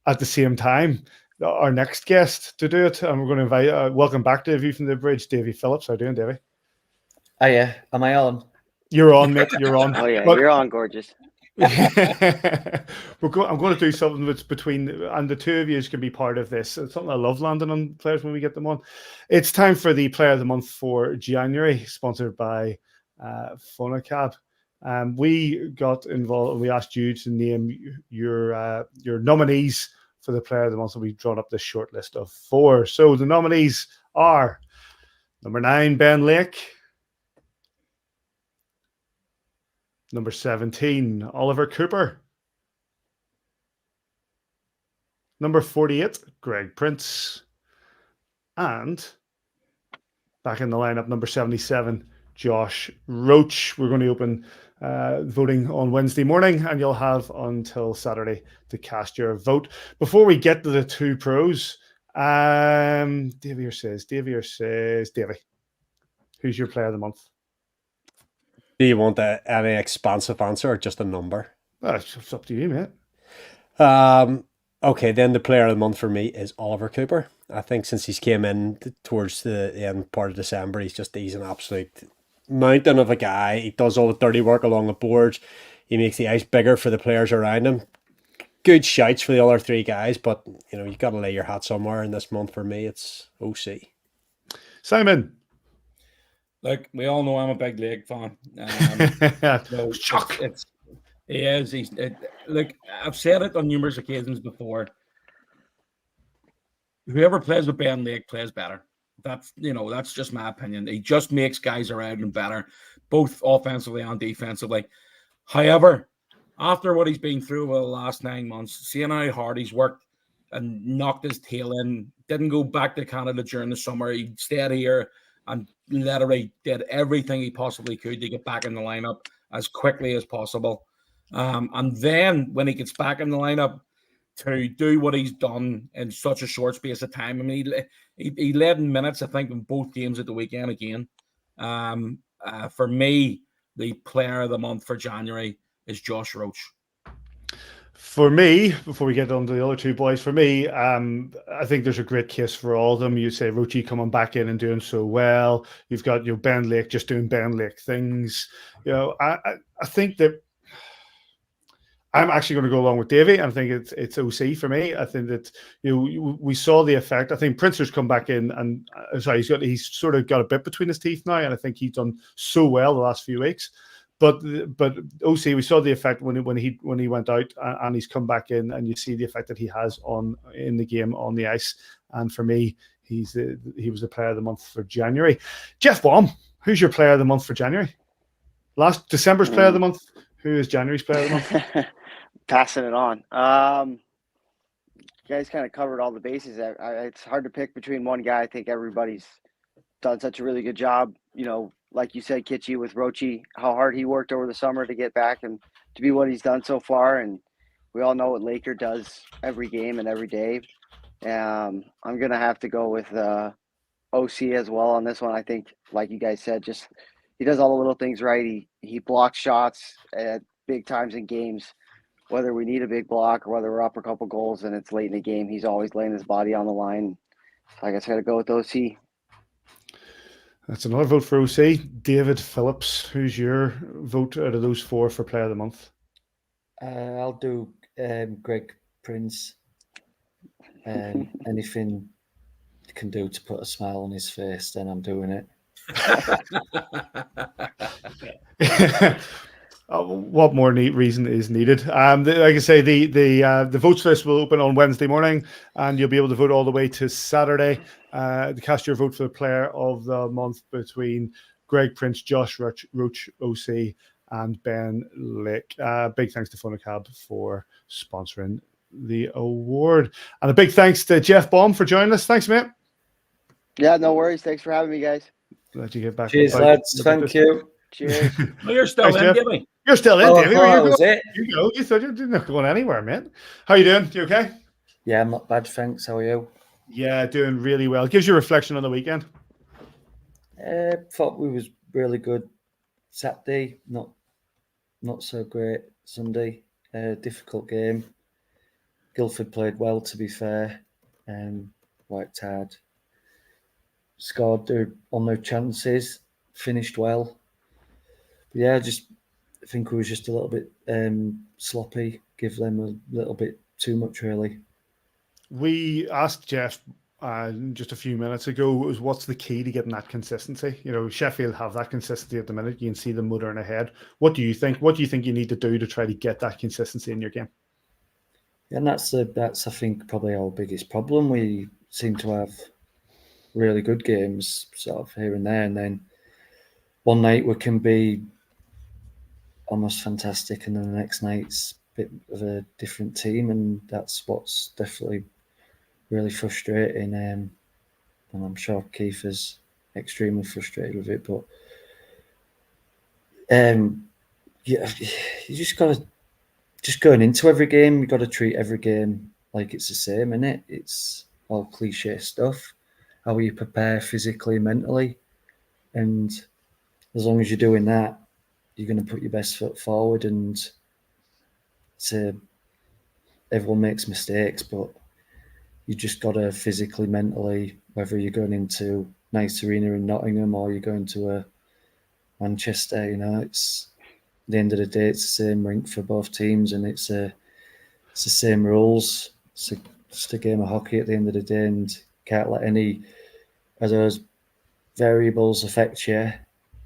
at the same time our next guest to do it, and we're going to invite welcome back to View from the Bridge, Davy Phillips. How are you doing, Davy? Oh yeah, am I on? You're on, mate. You're on. Oh yeah, you're on, gorgeous. I'm going to do something that's between, and the two of you can be part of this. It's something I love landing on players when we get them on. It's time for the Player of the Month for January, sponsored by Phonacab. We got involved and we asked you to name your nominees for the Player of the Month, and we've drawn up this short list of 4. So the nominees are number 9, Ben Lake. Number 17, Oliver Cooper. Number 48, Greg Prince. And back in the lineup, number 77, Josh Roach. We're going to open voting on Wednesday morning, and you'll have until Saturday to cast your vote. Before we get to the two pros, Davy says, who's your player of the month? Do you want any expansive answer or just a number? It's up to you, mate. Okay, then the player of the month for me is Oliver Cooper. I think since he's came in towards the end part of December, he's an absolute mountain of a guy. He does all the dirty work along the boards. He makes the ice bigger for the players around him. Good shouts for the other three guys, but you've got to lay your hat somewhere. And this month for me, it's OC. Simon. Look, we all know I'm a big Lake fan. Shock. He is. Look, I've said it on numerous occasions before. Whoever plays with Ben Lake plays better. That's just my opinion. He just makes guys around him better, both offensively and defensively. However, after what he's been through over the last 9 months, seeing how hard he's worked and knocked his tail in, didn't go back to Canada during the summer. He stayed here and literally did everything he possibly could to get back in the lineup as quickly as possible. And then when he gets back in the lineup to do what he's done in such a short space of time, I mean, he led in minutes, I think, in both games at the weekend again. For me, the player of the month for January is Josh Roach. For me, before we get on to the other two boys, for me, I think there's a great case for all of them. You say Roachy coming back in and doing so well. You've got Ben Lake just doing Ben Lake things. I think that I'm actually going to go along with Davy, and I think it's OC for me. I think that we saw the effect. I think Princer's come back in, and he's sort of got a bit between his teeth now, and I think he's done so well the last few weeks. But OC, we saw the effect when he went out, and he's come back in, and you see the effect that he has in the game on the ice. And for me, he was the player of the month for January. Jeff Baum, who's your player of the month for January? Last December's player of the month. Who is January's player of the month? Passing it on. You guys kind of covered all the bases. It's hard to pick between one guy. I think everybody's done such a really good job. Like you said, Kitchie, with Roachy, how hard he worked over the summer to get back and to be what he's done so far. And we all know what Laker does every game and every day. I'm going to have to go with OC as well on this one. I think, like you guys said, just he does all the little things right. He blocks shots at big times in games, whether we need a big block or whether we're up a couple goals and it's late in the game. He's always laying his body on the line. I guess I got to go with OC. That's another vote for OC. David Phillips, who's your vote out of those four for player of the month? I'll do Greg Prince. Anything you can do to put a smile on his face, then I'm doing it. What more reason is needed? Like I say, the votes list will open on Wednesday morning, and you'll be able to vote all the way to Saturday. To cast your vote for the player of the month between Greg Prince, Josh Roach, OC, and Ben Lake. Big thanks to Funacab for sponsoring the award, and a big thanks to Jeff Baum for joining us. Thanks, mate. Yeah, no worries. Thanks for having me, guys. Glad you get back. Cheers, lads. Thank you. Cheers. Well, you're still in, Davey. You're still in, Davey. You go. You thought you're not going anywhere, man. How you doing? You okay? Yeah, I'm not bad, thanks. How are you? Yeah, doing really well. Gives you a reflection on the weekend. Thought we was really good Saturday. Not so great Sunday. Difficult game. Guildford played well, to be fair. Worked hard. Scored on their chances. Finished well. But yeah, I think we was just a little bit sloppy. Give them a little bit too much, really. We asked Jeff just a few minutes ago, what's the key to getting that consistency? Sheffield have that consistency at the minute. You can see them motoring ahead. What do you think? What do you think you need to do to try to get that consistency in your game? And that's I think probably our biggest problem. We seem to have really good games sort of here and there, and then one night we can be almost fantastic, and then the next night's bit of a different team, and that's what's definitely really frustrating. And I'm sure Keith is extremely frustrated with it. But yeah, you just gotta going into every game. You got to treat every game like it's the same, innit? It's all cliche stuff. How you prepare physically, mentally, and as long as you're doing that, you're going to put your best foot forward. And everyone makes mistakes, but you just got to physically, mentally, whether you're going into nice arena in Nottingham or you're going to a Manchester, it's at the end of the day, it's the same rink for both teams, and it's the same rules. It's just a game of hockey at the end of the day, and can't let any of those variables affect you.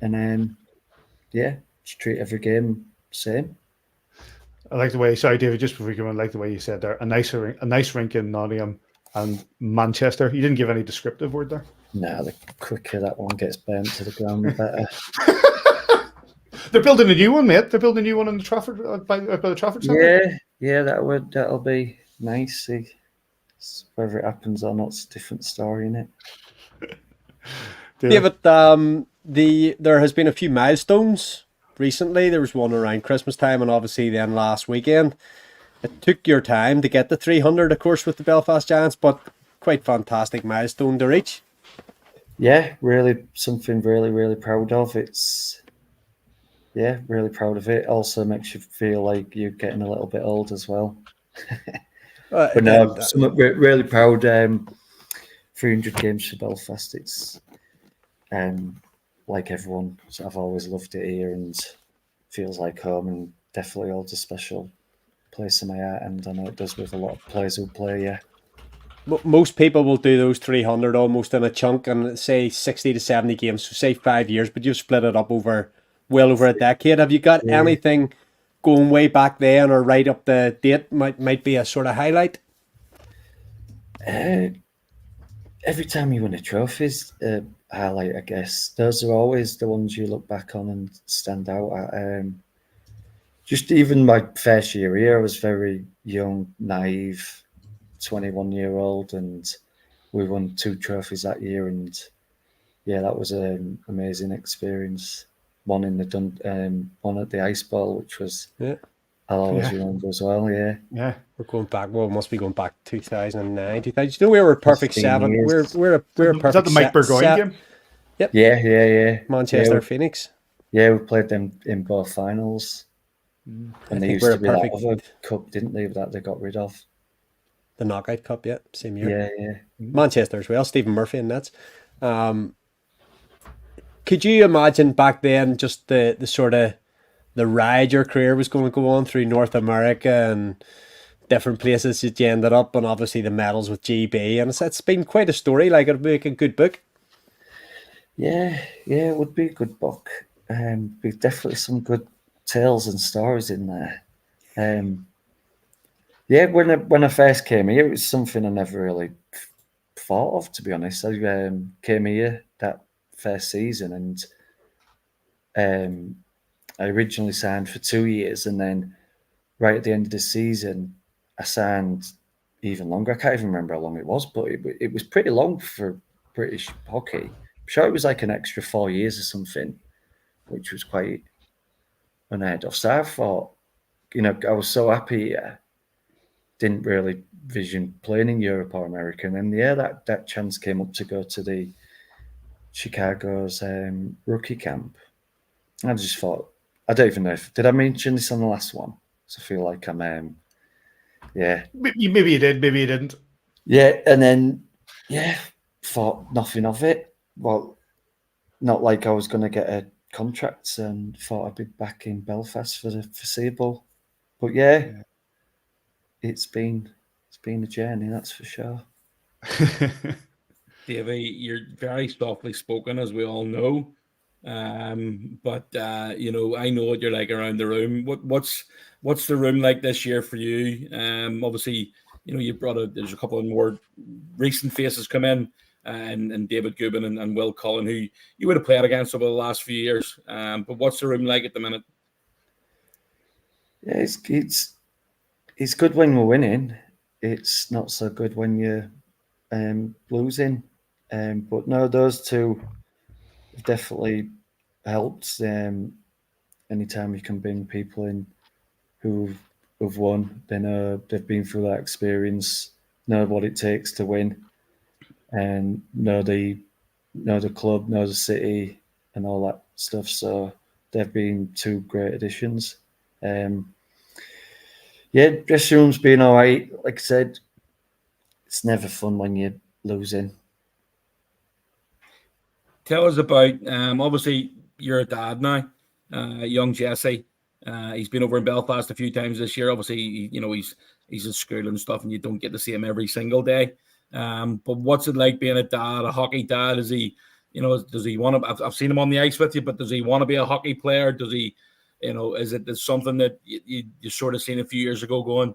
And then, just treat every game same. I like the way. Sorry, David. Just before we go on, I like the way you said there. A nice rink in Nottingham and Manchester. You didn't give any descriptive word there. No, the quicker that one gets burnt to the ground, the better. They're building a new one, mate. They're building a new one on the Trafford by the Trafford Centre. Yeah, that'll be nice. See, whether it happens or not, it's a different story, isn't it? David, there has been a few milestones recently. There was one around Christmas time, and obviously then last weekend. It took your time to get the 300, of course, with the Belfast Giants, but quite fantastic milestone to reach. Yeah, really something really, really proud of. Really proud of it. Also makes you feel like you're getting a little bit old as well. But no, really proud. 300 games for Belfast. It's like everyone, I've always loved it here and feels like home, and definitely holds a special place in my heart. And I know it does with a lot of players who play. Yeah. Most people will do those 300 almost in a chunk and say 60 to 70 games, so say 5 years, but you've split it up well over a decade. Have you got anything going way back then or right up the date might be a sort of highlight? Every time you win a trophy is a highlight, I guess. Those are always the ones you look back on and stand out at. Just even my first year here, I was very young, naive, 21-year-old, and we won 2 trophies that year. And that was an amazing experience. One in the one at the Ice Bowl, which was I'll always remember as well. Yeah. We're going back. Well, it must be going back 2009. 2000. You know, we were a perfect 7. We're a perfect. Is that the Mike Burgoyne game? Yep. Yeah. Manchester, Phoenix. Yeah, we played them in both finals. And they used to be that other cup, didn't they? That they got rid of. The Knockout Cup, same year. Yeah. Manchester as well. Stephen Murphy and Nets. Could you imagine back then just the sort of the ride your career was going to go on through North America and different places that you ended up, and obviously the medals with GB, and it's been quite a story. Like, it'd make a good book. Yeah, it would be a good book. Be definitely some good tales and stories in there. When I first came here, it was something I never really thought of, to be honest. I came here that first season, and I originally signed for 2 years, and then right at the end of the season, I signed even longer. I can't even remember how long it was, but it was pretty long for British hockey. I'm sure it was like an extra 4 years or something, which was quite unheard of. So I thought, I was so happy here. Didn't really vision playing in Europe or America. And then, that chance came up to go to the Chicago's rookie camp. I just thought, I don't even know did I mention this on the last one? So I feel like I'm, Maybe you did, maybe you didn't. Yeah, and then, thought nothing of it. Well, not like I was going to get a contract, and thought I'd be back in Belfast for the foreseeable. But it's been a journey, that's for sure. Davey, you're very softly spoken, as we all know. But I know what you're like around the room. What's the room like this year for you? Obviously, you there's a couple of more recent faces come in, and David Gubin and Will Cullen, who you would have played against over the last few years. But what's the room like at the minute? Yeah, it's good when we're winning. It's not so good when you're losing. But no, those two have definitely helped. Anytime you can bring people in who've won, they know they've been through that experience, know what it takes to win, and know the club, know the city, and all that stuff. So they've been two great additions. Yeah, dressing room's been all right. Like I said, it's never fun when you're losing. Tell us about, obviously, you're a dad now, young Jesse. He's been over in Belfast a few times this year. Obviously, he's in school and stuff, and you don't get to see him every single day. But what's it like being a dad, a hockey dad? Is he, does he want to? I've seen him on the ice with you, but does he want to be a hockey player? Does he, is it something that you sort of seen a few years ago going,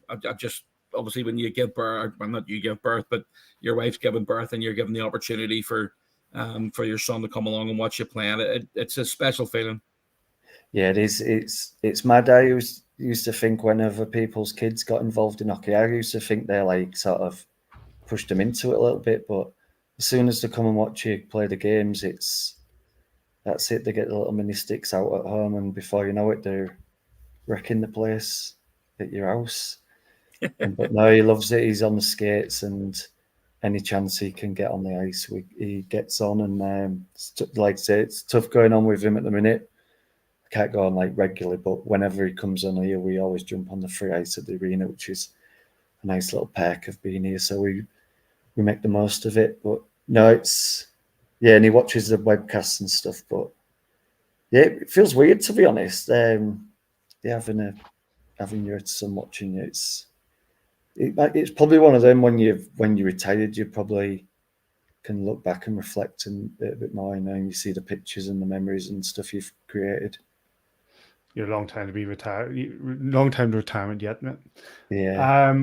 I just obviously when you give birth, well, not you give birth, but your wife's giving birth and you're given the opportunity for your son to come along and watch you playing. It's a special feeling. Yeah, it is. It's mad. I used to think whenever people's kids got involved in hockey, I used to think they like sort of pushed them into it a little bit. But as soon as they come and watch you play the games, that's it. They get the little mini sticks out at home, and before you know it, they're wrecking the place at your house. But no, he loves it. He's on the skates, and any chance he can get on the ice, he gets on. And like I say, it's tough going on with him at the minute. I can't go on like regularly, but whenever he comes on here, we always jump on the free ice at the arena, which is a nice little perk of being here. So we make the most of it. But no, and he watches the webcasts and stuff. But yeah, it feels weird to be honest. Having your son watching you, it's probably one of them when you're retired, you probably can look back and reflect a bit more, and you see the pictures and the memories and stuff you've created. You're a long time to be retired, long time to retirement yet, mate. Yeah.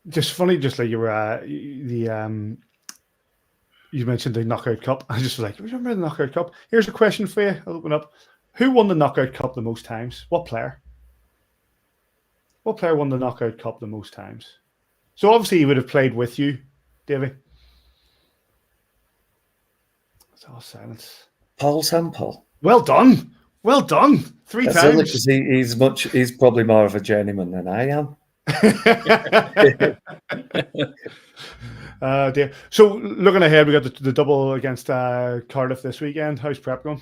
Just funny, just like you were you mentioned the Knockout Cup. I just was like, remember the Knockout Cup? Here's a question for you. I'll open up. Who won the Knockout Cup the most times? What player? What player won the Knockout Cup the most times? So obviously he would have played with you, Davy. It's all silence. Paul Sample. Well done. Well done. 3 That's times. only because he's probably more of a journeyman than I am. Dear. So looking ahead, we got the double against Cardiff this weekend. How's prep going?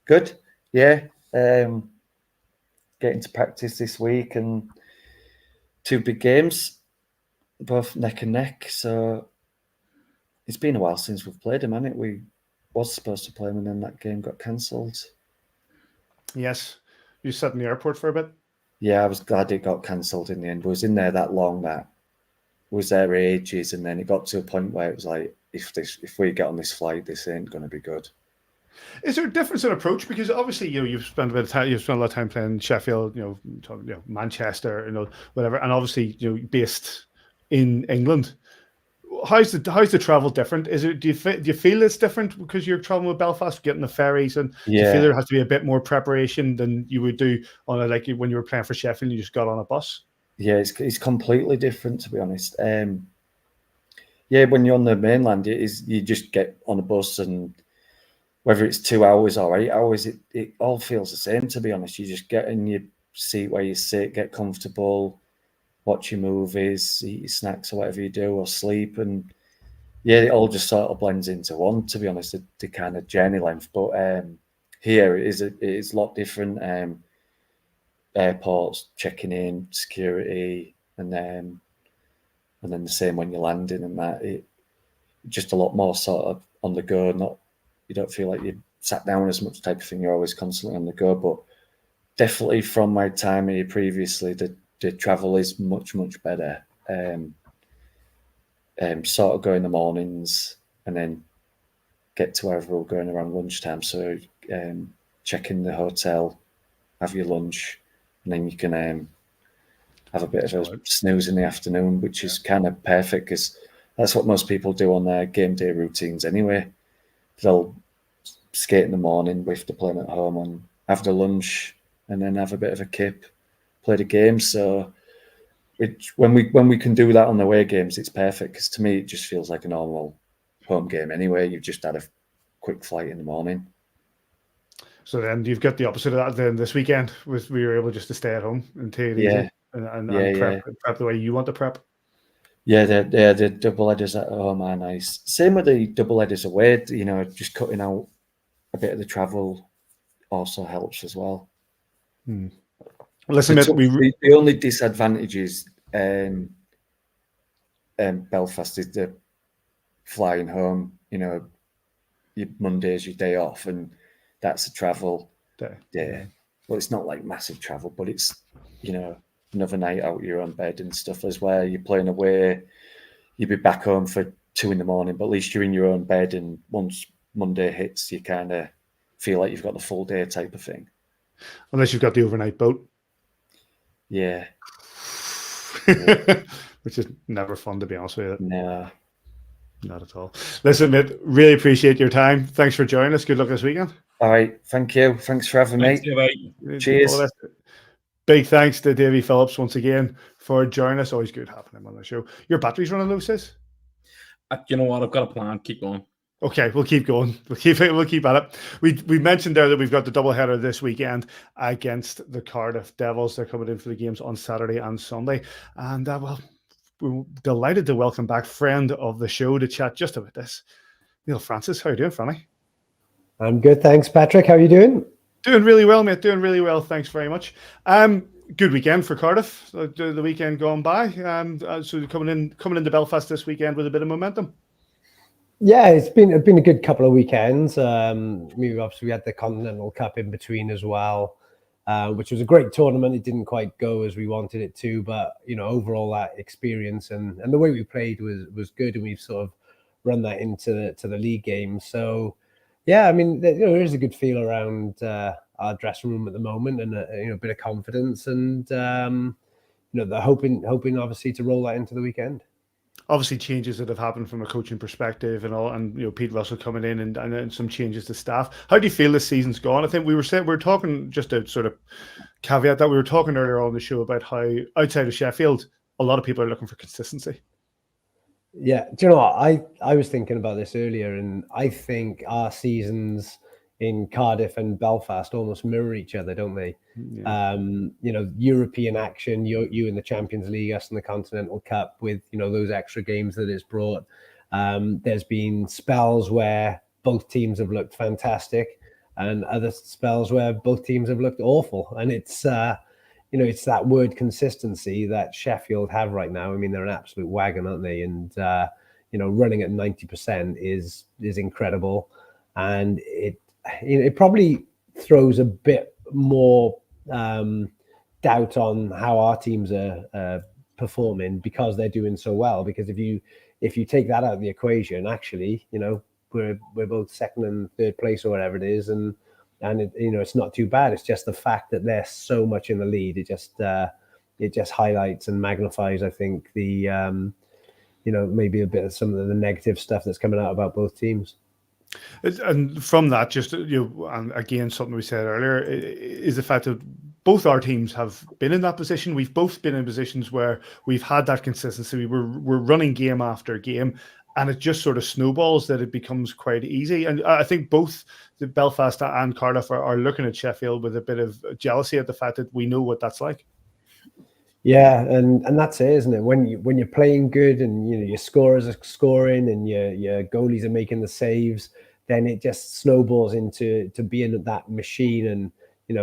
Good. Yeah. Getting to practice this week and 2 big games, both neck and neck. So it's been a while since we've played him, hasn't it? We was supposed to play him and then that game got cancelled. Yes. You sat in the airport for a bit? Yeah, I was glad it got cancelled in the end. I was in there that long that was there ages, and then it got to a point where it was like, if we get on this flight, this ain't going to be good. Is there a difference in approach? Because obviously, you've spent a bit of time, you've spent a lot of time playing Sheffield, Manchester, whatever, and obviously, based in England. How's the travel different? Is it do you feel it's different because you're traveling with Belfast, getting the ferries, and do you feel there has to be a bit more preparation than you would do on like when you were playing for Sheffield? You just got on a bus. Yeah, it's completely different, to be honest. When you're on the mainland, you just get on a bus, and whether it's 2 hours or 8 hours, it all feels the same, to be honest. You just get in your seat where you sit, get comfortable, watch your movies, eat your snacks or whatever you do, or sleep, and it all just sort of blends into one, to be honest, the kind of journey length. But here it is a lot different. Airports, checking in, security, and then the same when you're landing, and that it just a lot more sort of on the go. You don't feel like you sat down as much type of thing. You're always constantly on the go. But definitely from my time here previously, the travel is much better. Sort of go in the mornings and then get to wherever we're going around lunchtime. So check in the hotel, have your lunch, and then you can have a bit of a snooze in the afternoon, which is kind of perfect because that's what most people do on their game day routines anyway. They'll skate in the morning with the playing at home and have the lunch and then have a bit of a kip, played a game. So when we can do that on the away games, it's perfect, because to me it just feels like a normal home game anyway. You've just had a quick flight in the morning. So then you've got the opposite of that then this weekend, we were able just to stay at home and take it easy and prep the way you want to prep. Yeah, the double headers at home are nice. Same with the double headers away, just cutting out a bit of the travel also helps as well. Listen, the only disadvantage is Belfast is the flying home. Your Monday's your day off, and that's a travel day. Well, it's not like massive travel, but it's another night out your own bed and stuff. As where you're playing away, you'll be back home for 2 a.m, but at least you're in your own bed, and once Monday hits, you kind of feel like you've got the full day type of thing. Unless you've got the overnight boat. Yeah. Which is never fun, to be honest with you. No. Not at all. Listen, mate, really appreciate your time. Thanks for joining us. Good luck this weekend. All right. Thank you. Thanks for having me. Cheers. Big thanks to Davy Phillips once again for joining us. Always good having him on the show. Your battery's running low, sis? You know what? I've got a plan. Keep going. Okay, we'll keep going. We'll keep at it. We mentioned there that we've got the doubleheader this weekend against the Cardiff Devils. They're coming in for the games on Saturday and Sunday. And we're delighted to welcome back friend of the show to chat just about this, Neil Francis. How are you doing, Franny? I'm good, thanks, Patrick. How are you doing? Doing really well, mate. Doing really well. Thanks very much. Good weekend for Cardiff. The weekend gone by. So coming into Belfast this weekend with a bit of momentum. Yeah, it's been a good couple of weekends. Obviously we had the Continental Cup in between as well, which was a great tournament. It didn't quite go as we wanted it to, but overall that experience and the way we played was good, and we've sort of run that into the league game. So yeah, I mean, there is a good feel around our dressing room at the moment, and a bit of confidence, and they're hoping obviously to roll that into the weekend. Obviously, changes that have happened from a coaching perspective and all, and Pete Russell coming in and some changes to staff. How do you feel this season's gone? I think we were talking, just to sort of caveat that, we were talking earlier on the show about how outside of Sheffield, a lot of people are looking for consistency. Yeah, do you know what? I was thinking about this earlier, and I think our seasons in Cardiff and Belfast almost mirror each other, don't they? Yeah. European action, you in the Champions League, us in the Continental Cup, with those extra games that it's brought. There's been spells where both teams have looked fantastic, and other spells where both teams have looked awful. And it's it's that word consistency that Sheffield have right now. I mean, they're an absolute wagon, aren't they? And running at 90% is incredible, and it probably throws a bit more doubt on how our teams are performing, because they're doing so well. Because if you take that out of the equation, actually, we're both second and third place or whatever it is, and it's not too bad. It's just the fact that they're so much in the lead. It just highlights and magnifies, I think, the maybe a bit of some of the negative stuff that's coming out about both teams. And from that, just and again, something we said earlier is the fact that both our teams have been in that position. We've both been in positions where we've had that consistency. We're running game after game, and it just sort of snowballs that it becomes quite easy. And I think both the Belfast and Cardiff are looking at Sheffield with a bit of jealousy at the fact that we know what that's like. Yeah, and that's it, isn't it? When you're playing good, and your scorers are scoring, and your goalies are making the saves, then it just snowballs into being that machine, and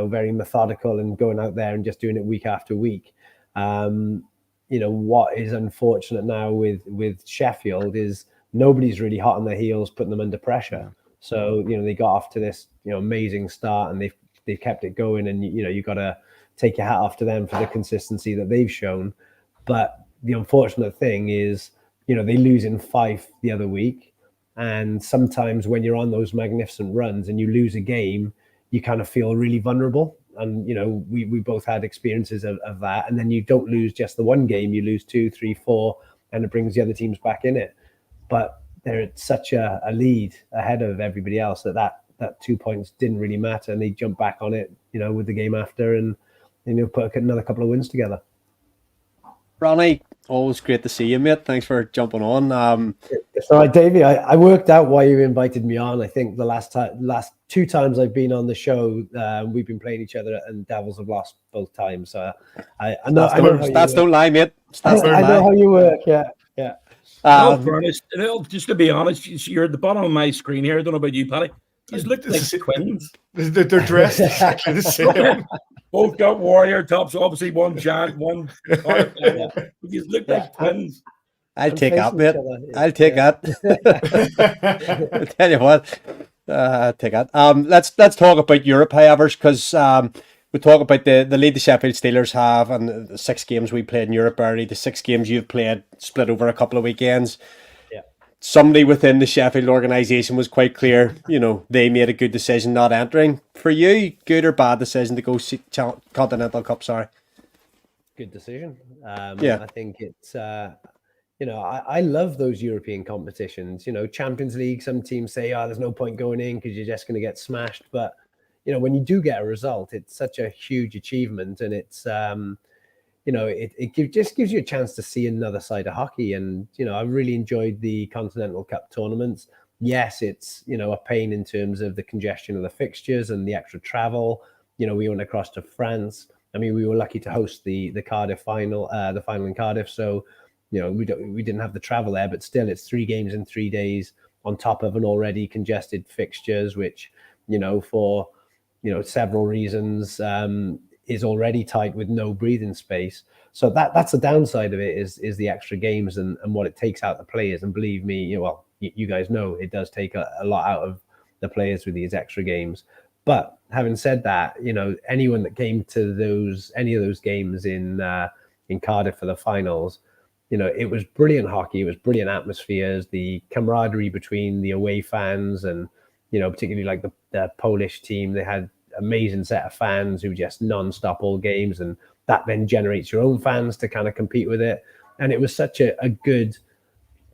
very methodical, and going out there and just doing it week after week. What is unfortunate now with Sheffield is nobody's really hot on their heels, putting them under pressure. So they got off to this amazing start, and they've kept it going, and you got to take your hat off to them for the consistency that they've shown. But the unfortunate thing is, they lose in Fife the other week. And sometimes when you're on those magnificent runs and you lose a game, you kind of feel really vulnerable. And, we both had experiences of that. And then you don't lose just the one game, you lose 2, 3, 4, and it brings the other teams back in it. But they're at such a lead ahead of everybody else that 2 points didn't really matter. And they jumped back on it, with the game after. And put another couple of wins together. Ronnie, always great to see you, mate. Thanks for jumping on. It's all right, Davey. I worked out why you invited me on. I think the last 2 times I've been on the show, we've been playing each other, and Devils have lost both times. So I know. Stats don't lie, mate. Stats don't lie. I know how you work. Yeah. No, fairness, just to be honest, you're at the bottom of my screen here. I don't know about you, Paddy. You look like twins. They're dressed exactly the same. Both got warrior tops. Obviously, one giant, one. You look like twins. I'll take that, mate. I'll take that. I'll tell you what. Take that. Let's talk about Europe, however, because we talk about the lead the Sheffield Steelers have and the 6 games we played in Europe early, the 6 games you've played split over a couple of weekends. Yeah. Somebody within the Sheffield organisation was quite clear, they made a good decision not entering. For you, good or bad decision to go Continental Cup, sorry? Good decision. Yeah. I think it's... I love those European competitions. Champions League, some teams say, there's no point going in because you're just going to get smashed. But, when you do get a result, it's such a huge achievement. And it's, it just gives you a chance to see another side of hockey. And, I really enjoyed the Continental Cup tournaments. Yes, it's, a pain in terms of the congestion of the fixtures and the extra travel. We went across to France. I mean, we were lucky to host the Cardiff final, the final in Cardiff. So, we didn't have the travel there, but still it's 3 games in 3 days on top of an already congested fixtures, which, for, several reasons is already tight with no breathing space. So that's the downside of it is the extra games and what it takes out the players. And believe me, you guys know it does take a lot out of the players with these extra games. But having said that, anyone that came to any of those games in Cardiff for the finals, it was brilliant hockey. It was brilliant atmospheres, the camaraderie between the away fans and, particularly like the Polish team. They had amazing set of fans who just non-stop all games. And that then generates your own fans to kind of compete with it. And it was such a good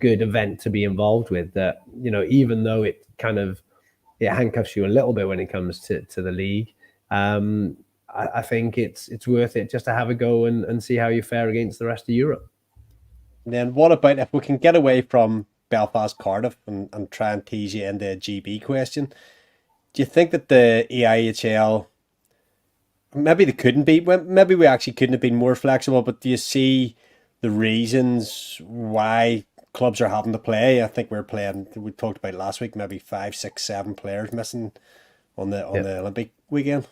event to be involved with that, even though it kind of, it handcuffs you a little bit when it comes to the league. I think it's worth it just to have a go and see how you fare against the rest of Europe. And then what about if we can get away from Belfast, Cardiff and try and tease you into a GB question? Do you think that the EIHL, maybe they couldn't be, maybe we actually couldn't have been more flexible, but do you see the reasons why clubs are having to play? I think we talked about last week, maybe 5, 6, 7 players missing on the Olympic weekend.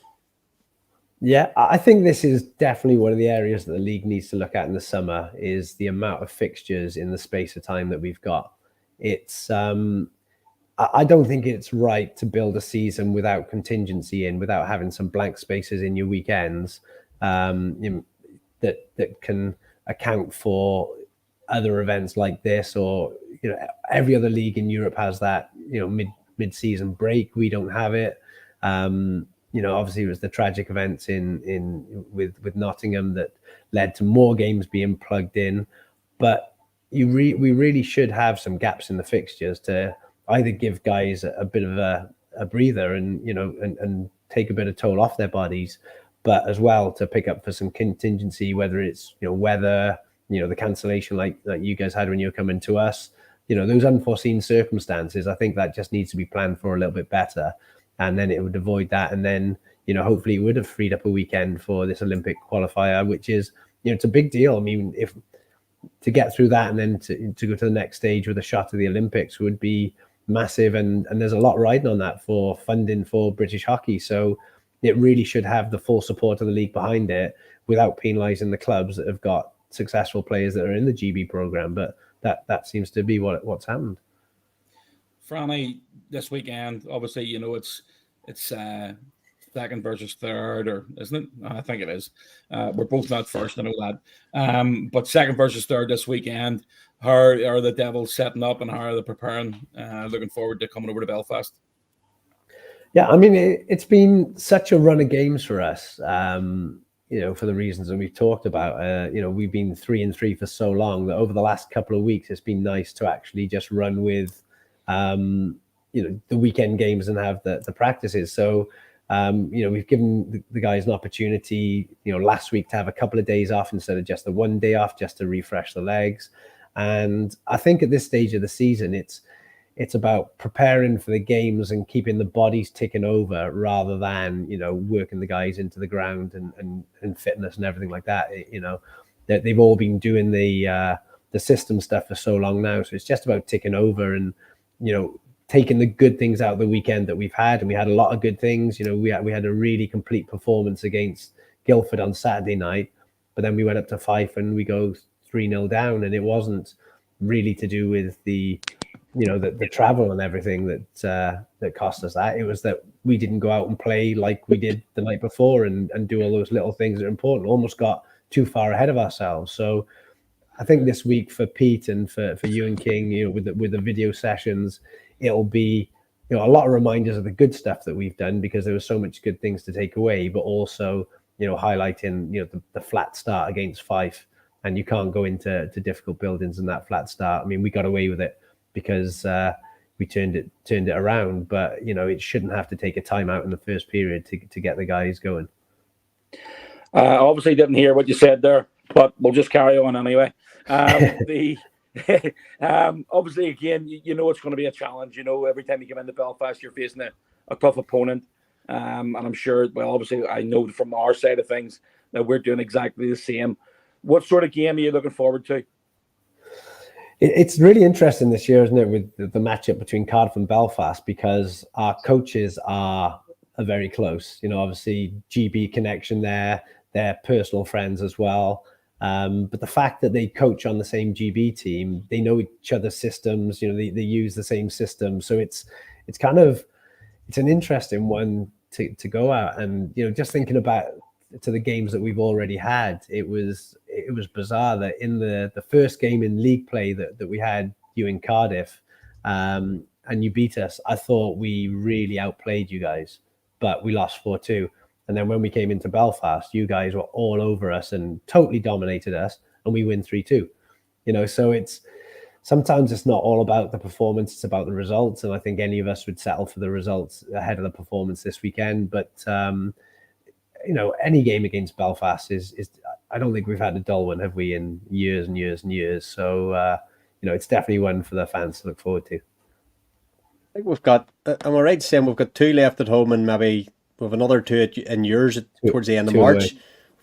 Yeah, I think this is definitely one of the areas that the league needs to look at in the summer is the amount of fixtures in the space of time that we've got. It's I don't think it's right to build a season without contingency in, without having some blank spaces in your weekends that can account for other events like this, or every other league in Europe has that mid-season break. We don't have it. Obviously it was the tragic events with Nottingham that led to more games being plugged in, but we really should have some gaps in the fixtures to either give guys a bit of a breather and take a bit of toll off their bodies, but as well to pick up for some contingency, whether it's weather, the cancellation like you guys had when you were coming to us, those unforeseen circumstances. I think that just needs to be planned for a little bit better. And then it would avoid that. And then, hopefully it would have freed up a weekend for this Olympic qualifier, which is, it's a big deal. I mean, if to get through that and then to go to the next stage with a shot at the Olympics would be massive. And there's a lot riding on that for funding for British hockey. So it really should have the full support of the league behind it without penalising the clubs that have got successful players that are in the GB program. But that seems to be what's happened. Franny, this weekend, obviously, it's second versus third, or isn't it? I think it is. We're both not first, I know that. But second versus third this weekend. How are the Devils setting up, and how are they preparing? Looking forward to coming over to Belfast. Yeah, I mean, it's been such a run of games for us. For the reasons that we've talked about. We've been 3-3 for so long that over the last couple of weeks, it's been nice to actually just run with the weekend games and have the practices. So We've given the guys an opportunity, last week to have a couple of days off instead of just the one day off, just to refresh the legs. And I think at this stage of the season, it's about preparing for the games and keeping the bodies ticking over rather than, working the guys into the ground and fitness and everything like that. They've all been doing the system stuff for so long now. So it's just about ticking over and, taking the good things out of the weekend that we've had. And we had a lot of good things. We had a really complete performance against Guildford on Saturday night, but then we went up to Fife and we go 3-0 down. And it wasn't really to do with the travel and everything that cost us that. It was that we didn't go out and play like we did the night before and do all those little things that are important. Almost got too far ahead of ourselves. So I think this week for Pete and for you and King, with the video sessions, it'll be a lot of reminders of the good stuff that we've done, because there was so much good things to take away, but also highlighting the flat start against Fife, and you can't go into difficult buildings in that flat start. I mean, we got away with it because we turned it around, but it shouldn't have to take a timeout in the first period to get the guys going. Obviously didn't hear what you said there, but we'll just carry on anyway. Obviously, again, it's going to be a challenge. Every time you come into Belfast, you're facing a tough opponent. And I'm sure, well, obviously, I know from our side of things that we're doing exactly the same. What sort of game are you looking forward to? It's really interesting this year, isn't it, with the matchup between Cardiff and Belfast, because our coaches are very close. Obviously, GB connection there, they're personal friends as well. But the fact that they coach on the same GB team, they know each other's systems, they use the same system. So it's an interesting one to go out. And, just thinking about to the games that we've already had, it was bizarre that in the first game in league play that we had you in Cardiff, and you beat us, I thought we really outplayed you guys, but we lost 4-2. And then when we came into Belfast, you guys were all over us and totally dominated us, and we win 3-2. So sometimes it's not all about the performance, it's about the results. And I think any of us would settle for the results ahead of the performance this weekend. But, any game against Belfast is I don't think we've had a dull one, have we, in years and years and years. So, it's definitely one for the fans to look forward to. I think we've got, am I right saying we've got 2 left at home and maybe we have another 2 in yours towards the end of March?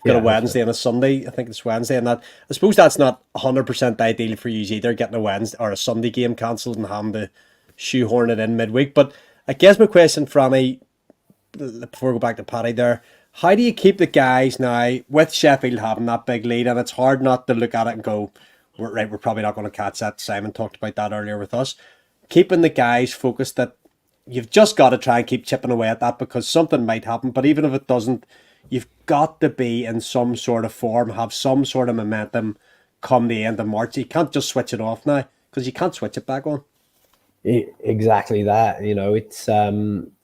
We've got a Wednesday and a Sunday. I think it's Wednesday, and that, I suppose that's not 100% ideal for you either, getting a Wednesday or a Sunday game cancelled and having to shoehorn it in midweek. But I guess my question, Franny, before we go back to Paddy there, how do you keep the guys now with Sheffield having that big lead? And it's hard not to look at it and go, we're probably not going to catch that. Simon talked about that earlier with us. Keeping the guys focused that you've just got to try and keep chipping away at that, because something might happen. But even if it doesn't, you've got to be in some sort of form, have some sort of momentum come the end of March. You can't just switch it off now, because you can't switch it back on. Exactly that. It's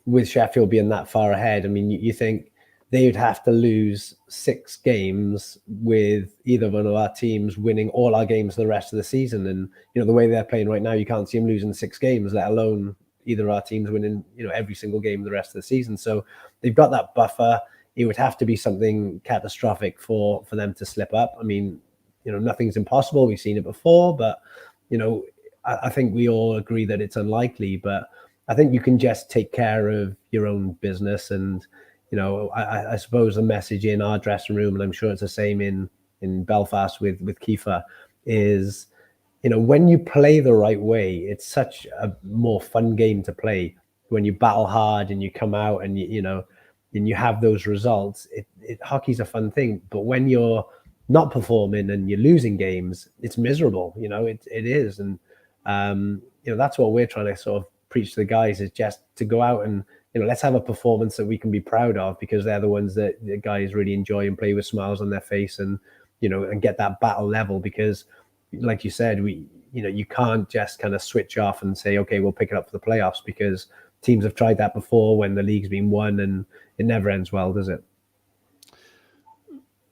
with Sheffield being that far ahead. I mean, you think they would have to lose 6 games with either one of our teams winning all our games for the rest of the season. And, the way they're playing right now, you can't see them losing 6 games, let alone either of our teams winning, every single game the rest of the season. So they've got that buffer. It would have to be something catastrophic for them to slip up. I mean, nothing's impossible. We've seen it before, but, I think we all agree that it's unlikely. But I think you can just take care of your own business. And, I suppose the message in our dressing room, and I'm sure it's the same in Belfast with Kiefer, is, when you play the right way, it's such a more fun game to play. When you battle hard and you come out and and you have those results, hockey's a fun thing. But when you're not performing and you're losing games, it's miserable. It is. And that's what we're trying to sort of preach to the guys, is just to go out and let's have a performance that we can be proud of, because they're the ones that the guys really enjoy and play with smiles on their face, and and get that battle level. Because like you said, you can't just kind of switch off and say, okay, we'll pick it up for the playoffs, because teams have tried that before when the league's been won, and it never ends well, does it?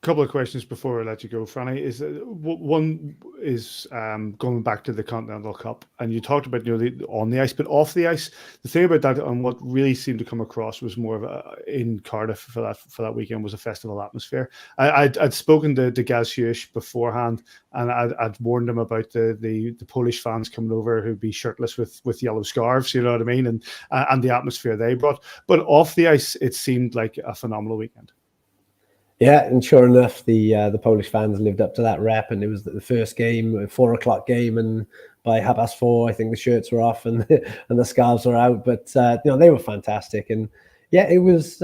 Couple of questions before I let you go, Franny. Is one is going back to the Continental Cup, and you talked about on the ice, but off the ice. The thing about that, and what really seemed to come across, was more of in Cardiff for that weekend was a festival atmosphere. I'd spoken to Gaz Hughes beforehand, and I'd warned him about the Polish fans coming over who'd be shirtless with yellow scarves. You know what I mean, and the atmosphere they brought. But off the ice, it seemed like a phenomenal weekend. Yeah, and sure enough, the Polish fans lived up to that rep, and it was the first game, a 4:00 game, and by 4:30, I think the shirts were off and and the scarves were out. But they were fantastic, and yeah, it was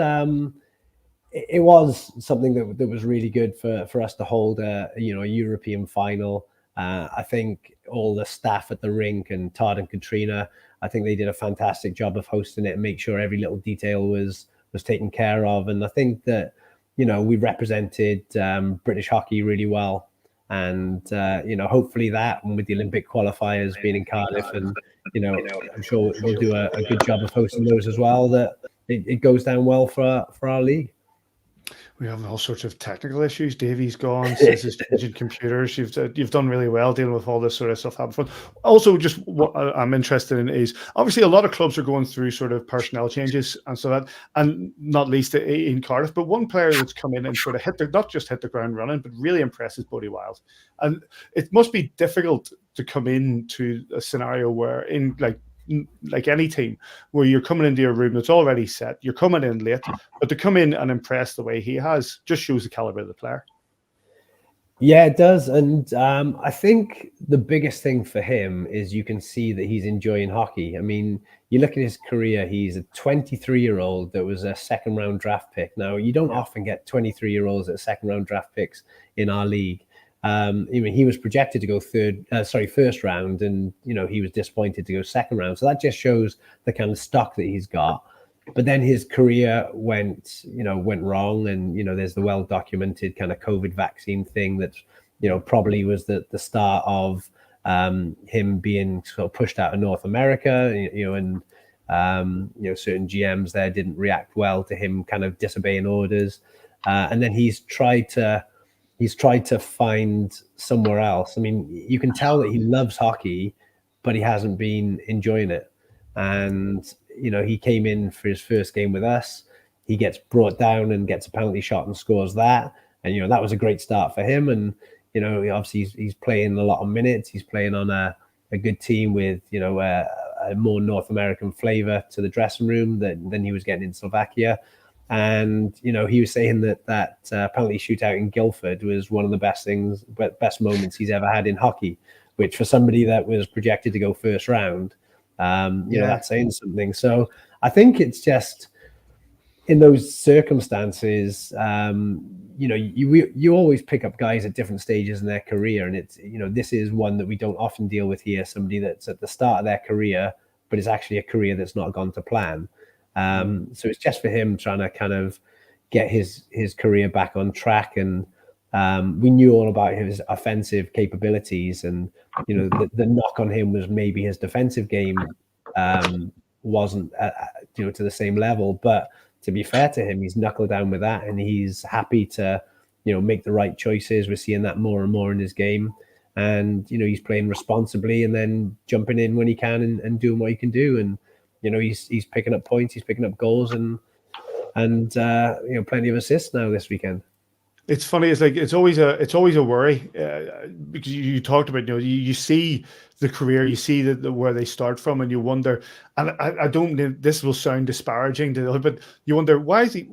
something that was really good for us to hold a European final. I think all the staff at the rink and Todd and Katrina, I think they did a fantastic job of hosting it and make sure every little detail was taken care of, and I think that. We represented British hockey really well, and hopefully that, and with the Olympic qualifiers being in Cardiff, and I'm sure we'll do a good job of hosting those as well. That it goes down well for our league. We have all sorts of technical issues. Davy's gone. This is changing computers. You've done really well dealing with all this sort of stuff happening. Also, just what I'm interested in is obviously a lot of clubs are going through sort of personnel changes and so that, and not least in Cardiff. But one player that's come in and sort of not just hit the ground running, but really impresses Bodie Wild. And it must be difficult to come into a scenario where in like any team where you're coming into your room that's already set, you're coming in late, but to come in and impress the way he has just shows the caliber of the player. Yeah, it does. And I think the biggest thing for him is you can see that he's enjoying hockey. I mean, you look at his career, he's a 23-year-old that was a second-round draft pick. Now, you don't often get 23-year-olds at second-round draft picks in our league. He was projected to go first round, and he was disappointed to go second round. So that just shows the kind of stock that he's got. But then his career went wrong, and there's the well documented kind of COVID vaccine thing that probably was the start of him being sort of pushed out of North America. And certain GMs there didn't react well to him kind of disobeying orders, and then he's tried to find somewhere else. I mean, you can tell that he loves hockey, but he hasn't been enjoying it. And, he came in for his first game with us. He gets brought down and gets a penalty shot and scores that. And, that was a great start for him. And, obviously he's playing a lot of minutes. He's playing on a good team with, a more North American flavor to the dressing room than he was getting in Slovakia. And he was saying that penalty shootout in Guildford was one of the best moments he's ever had in hockey, which for somebody that was projected to go first round, that's saying something. So I think it's just in those circumstances, you always pick up guys at different stages in their career, and it's this is one that we don't often deal with here. Somebody that's at the start of their career, but it's actually a career that's not gone to plan. So it's just for him trying to kind of get his career back on track. And we knew all about his offensive capabilities, and the knock on him was maybe his defensive game wasn't to the same level. But to be fair to him, he's knuckled down with that, and he's happy to make the right choices. We're seeing that more and more in his game, and he's playing responsibly and then jumping in when he can and doing what he can do. And he's picking up points, he's picking up goals, and plenty of assists now this weekend. It's funny. It's like it's always a worry because you talked about you see the career, you see where they start from, and you wonder. And I don't. This will sound disparaging to the other, but you wonder why is he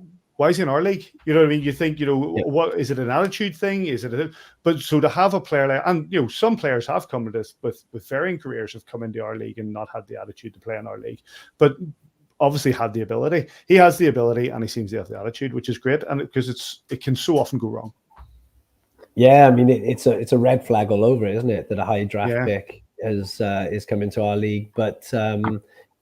in our league? You know what I mean? You think what is it, an attitude thing? Is it? But so to have a player like, and some players have come to this with varying careers, have come into our league and not had the attitude to play in our league, but obviously had the ability. He has the ability, and he seems to have the attitude, which is great. And because it can so often go wrong. Yeah, I mean it's a red flag all over it, isn't it? That a high draft pick is come into our league, but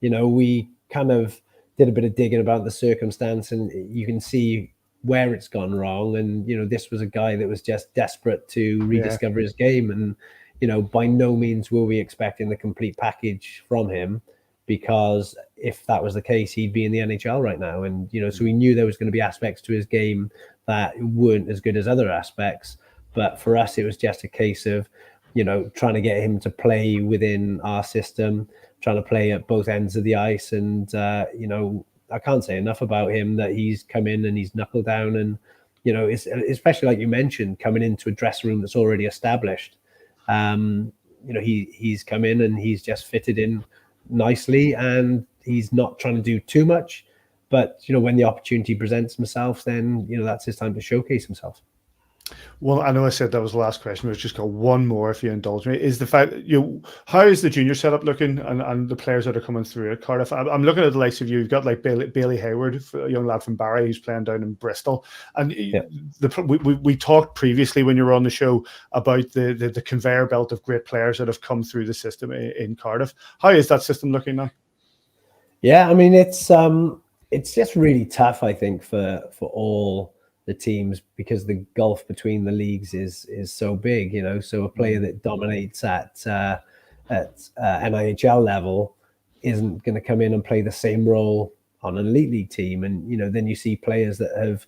we kind of did a bit of digging about the circumstance, and you can see where it's gone wrong. And this was a guy that was just desperate to rediscover his game, and by no means were we expecting the complete package from him. because if that was the case, he'd be in the NHL right now. And, so we knew there was going to be aspects to his game that weren't as good as other aspects. But for us, it was just a case of, trying to get him to play within our system, trying to play at both ends of the ice. And, I can't say enough about him that he's come in and he's knuckled down. And, it's, especially like you mentioned, coming into a dressing room that's already established. He's come in and he's just fitted in nicely, and he's not trying to do too much. But, when the opportunity presents himself, then, that's his time to showcase himself. Well, I know I said that was the last question, but I've just got one more, if you indulge me. Is the fact, how is the junior setup looking, and the players that are coming through at Cardiff? I'm looking at the likes of you. You've got like Bailey Hayward, a young lad from Barry who's playing down in Bristol. And we talked previously when you were on the show about the conveyor belt of great players that have come through the system in Cardiff. How is that system looking now? Yeah, I mean, it's just really tough, I think, for all the teams, because the gulf between the leagues is so big, so a player that dominates at NIHL level isn't going to come in and play the same role on an elite league team. And, then you see players that have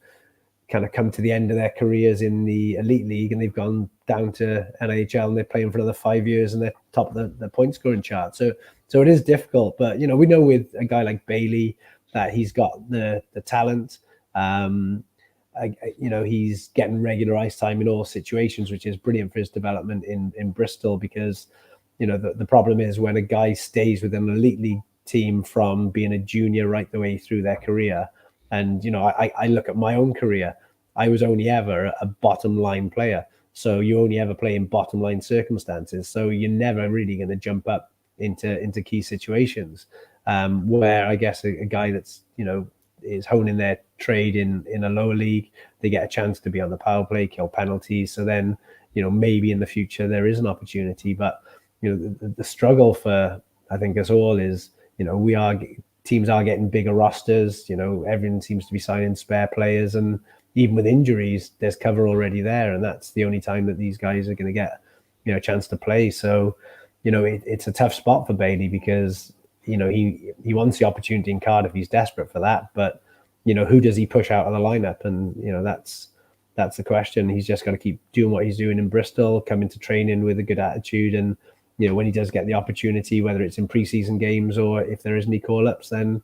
kind of come to the end of their careers in the elite league and they've gone down to NIHL and they're playing for another 5 years and they're top of the point scoring chart. So it is difficult, but, we know with a guy like Bailey that he's got the talent. He's getting regular ice time in all situations, which is brilliant for his development in Bristol, because, the problem is when a guy stays with an elite league team from being a junior right the way through their career. And, I look at my own career. I was only ever a bottom line player. So you only ever play in bottom line circumstances. So you're never really going to jump up into key situations, where I guess a guy that's, is honing their trade in a lower league, they get a chance to be on the power play, kill penalties. So then, maybe in the future there is an opportunity. But, the struggle for, I think, us all is, teams are getting bigger rosters. Everyone seems to be signing spare players, and even with injuries, there's cover already there. And that's the only time that these guys are going to get, a chance to play. So, it's a tough spot for Bailey, because he wants the opportunity in Cardiff. He's desperate for that. But, who does he push out of the lineup? And, that's the question. He's just got to keep doing what he's doing in Bristol, come into training with a good attitude. And, when he does get the opportunity, whether it's in preseason games or if there is any call-ups, then,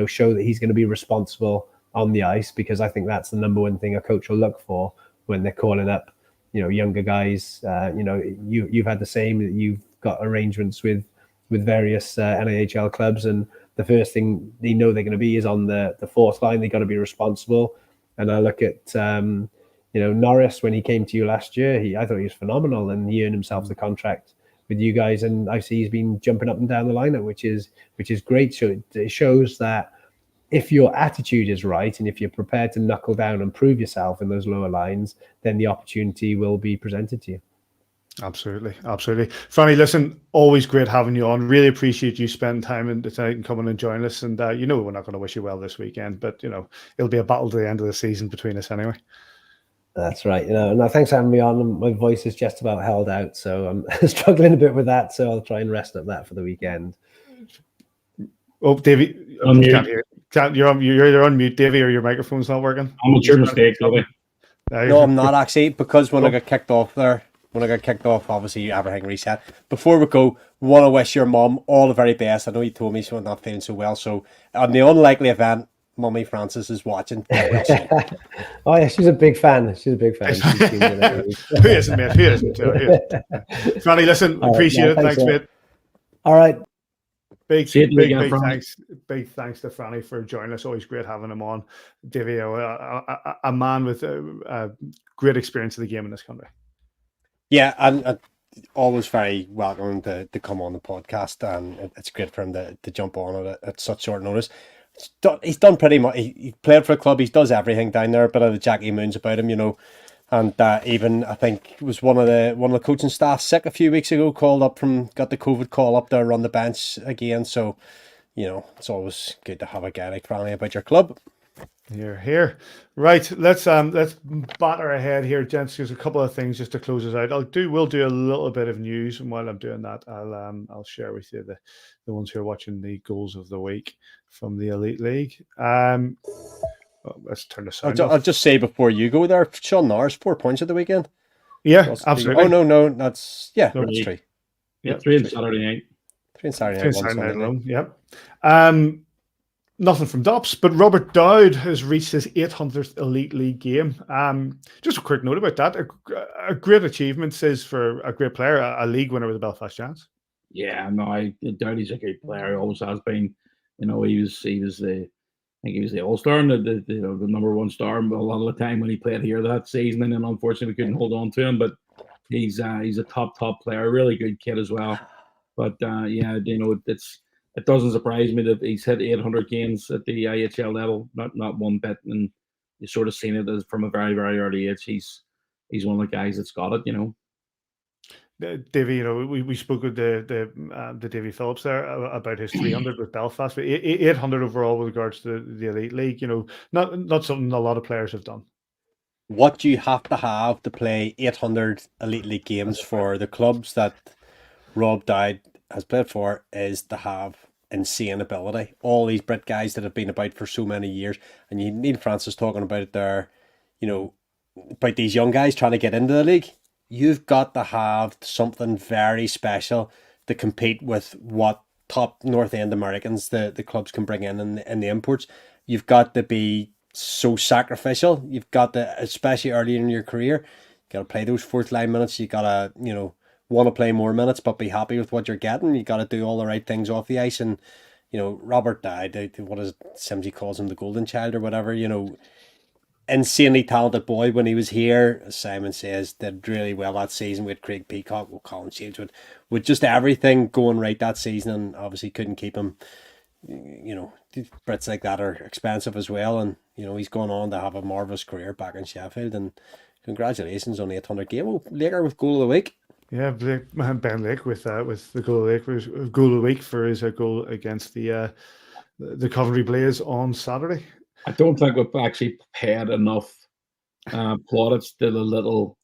show that he's going to be responsible on the ice, because I think that's the number one thing a coach will look for when they're calling up, younger guys. You've had the same, that you've got arrangements with various NIHL clubs, and the first thing they know they're going to be is on the fourth line. They got to be responsible. And I look at Norris, when he came to you last year, I thought he was phenomenal, and he earned himself the contract with you guys. And I see he's been jumping up and down the lineup, which is great. So it shows that if your attitude is right, and if you're prepared to knuckle down and prove yourself in those lower lines, then the opportunity will be presented to you. Absolutely. Franny, listen, always great having you on. Really appreciate you spending time tonight and coming and joining us. And we're not going to wish you well this weekend, but it'll be a battle to the end of the season between us anyway. That's right. No, thanks for having me on. My voice is just about held out, so I'm struggling a bit with that. So I'll try and rest up that for the weekend. Oh, Davey, I'm can't hear. You're on mute, Davey, or your microphone's not working. I'm at your mistake, Davey. No, I'm not actually, because when I got kicked off there, obviously everything reset. Before we go, want to wish your mum all the very best. I know you told me she was not feeling so well, so on the unlikely event Mummy Francis is watching. Oh yeah, she's a big fan. She's Who isn't, mate? Who isn't? Franny, listen, appreciate it. Thanks, mate. All right. Big thanks to Franny for joining us. Always great having him on. Davy, a man with a great experience of the game in this country. Yeah, and always very welcome to come on the podcast, and it's great for him to jump on it at such short notice. He's done pretty much. He played for a club. He does everything down there. A bit of the Jackie Moons about him, And even I think was one of the coaching staff sick a few weeks ago. Got the COVID call up there on the bench again. So, it's always good to have a guy like Franny about your club. Here. Right, let's batter ahead here, gents. There's a couple of things just to close us out. We'll do a little bit of news, and while I'm doing that, I'll share with you the ones who are watching the goals of the week from the Elite League. Let's turn the sound off. I'll just say before you go there, Sean Norris, 4 points at the weekend. Yeah, absolutely. Oh no, that's that's 3. Yeah, 3 on Saturday night. 3 on Saturday night, 1 Sunday night. Yep. Nothing from Dops, but Robert Dowd has reached his 800th Elite League game. Just a quick note about that. A great achievement, says, for a great player, a league winner with the Belfast Giants. Yeah, no, Dowdy's a great player. He always has been. He was the, I think he was the All-Star and the number 1 star a lot of the time when he played here that season, and then unfortunately we couldn't hold on to him. But he's a top player, really good kid as well. But it doesn't surprise me that he's hit 800 games at the IHL level, not one bit, and you sort of seen it as from a very, very early age. He's one of the guys that's got it, Davy, we spoke with the Davy Phillips there about his 300 with Belfast, but 800 overall with regards to the Elite League. Not something a lot of players have done. What you have to play 800 Elite League games for the clubs that Rob Dowd has played for is to have insane ability. All these Brit guys that have been about for so many years, and you need Francis talking about it there, about these young guys trying to get into the league. You've got to have something very special to compete with what top North End Americans the clubs can bring in the imports. You've got to be so sacrificial. You've got to, especially early in your career, you got to play those 4th line minutes. You got to, want to play more minutes, but be happy with what you're getting. You got to do all the right things off the ice. And, Robert Dowd, what is Simsy calls him, the golden child or whatever, insanely talented boy. When he was here, as Simon says, did really well that season with Craig Peacock, with Colin Shields, with just everything going right that season, and obviously couldn't keep him. Brits like that are expensive as well, and he's gone on to have a marvellous career back in Sheffield, and congratulations on the 800 game. Oh, Laker with goal of the week. Yeah, Ben Lake with the goal of the week for his goal against the Coventry Blaze on Saturday. I don't think we've actually paid enough plaudits to the little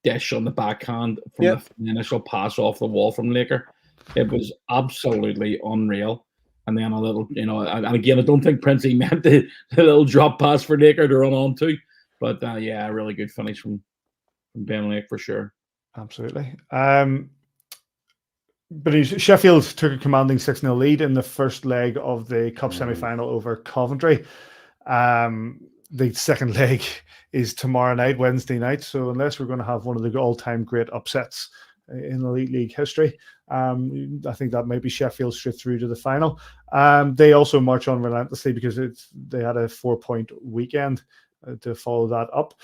dish on the backhand from the initial pass off the wall from Laker. It was absolutely unreal. And then a little, and again, I don't think Princey meant the little drop pass for Laker to run on to. But a really good finish from Ben Lake for sure. Absolutely. But Sheffield took a commanding 6-0 lead in the first leg of the Cup semi-final over Coventry. The second leg is tomorrow night, Wednesday night. So unless we're going to have one of the all-time great upsets in the Elite League history, I think that might be Sheffield straight through to the final. They also march on relentlessly because they had a 4-point weekend to follow that up.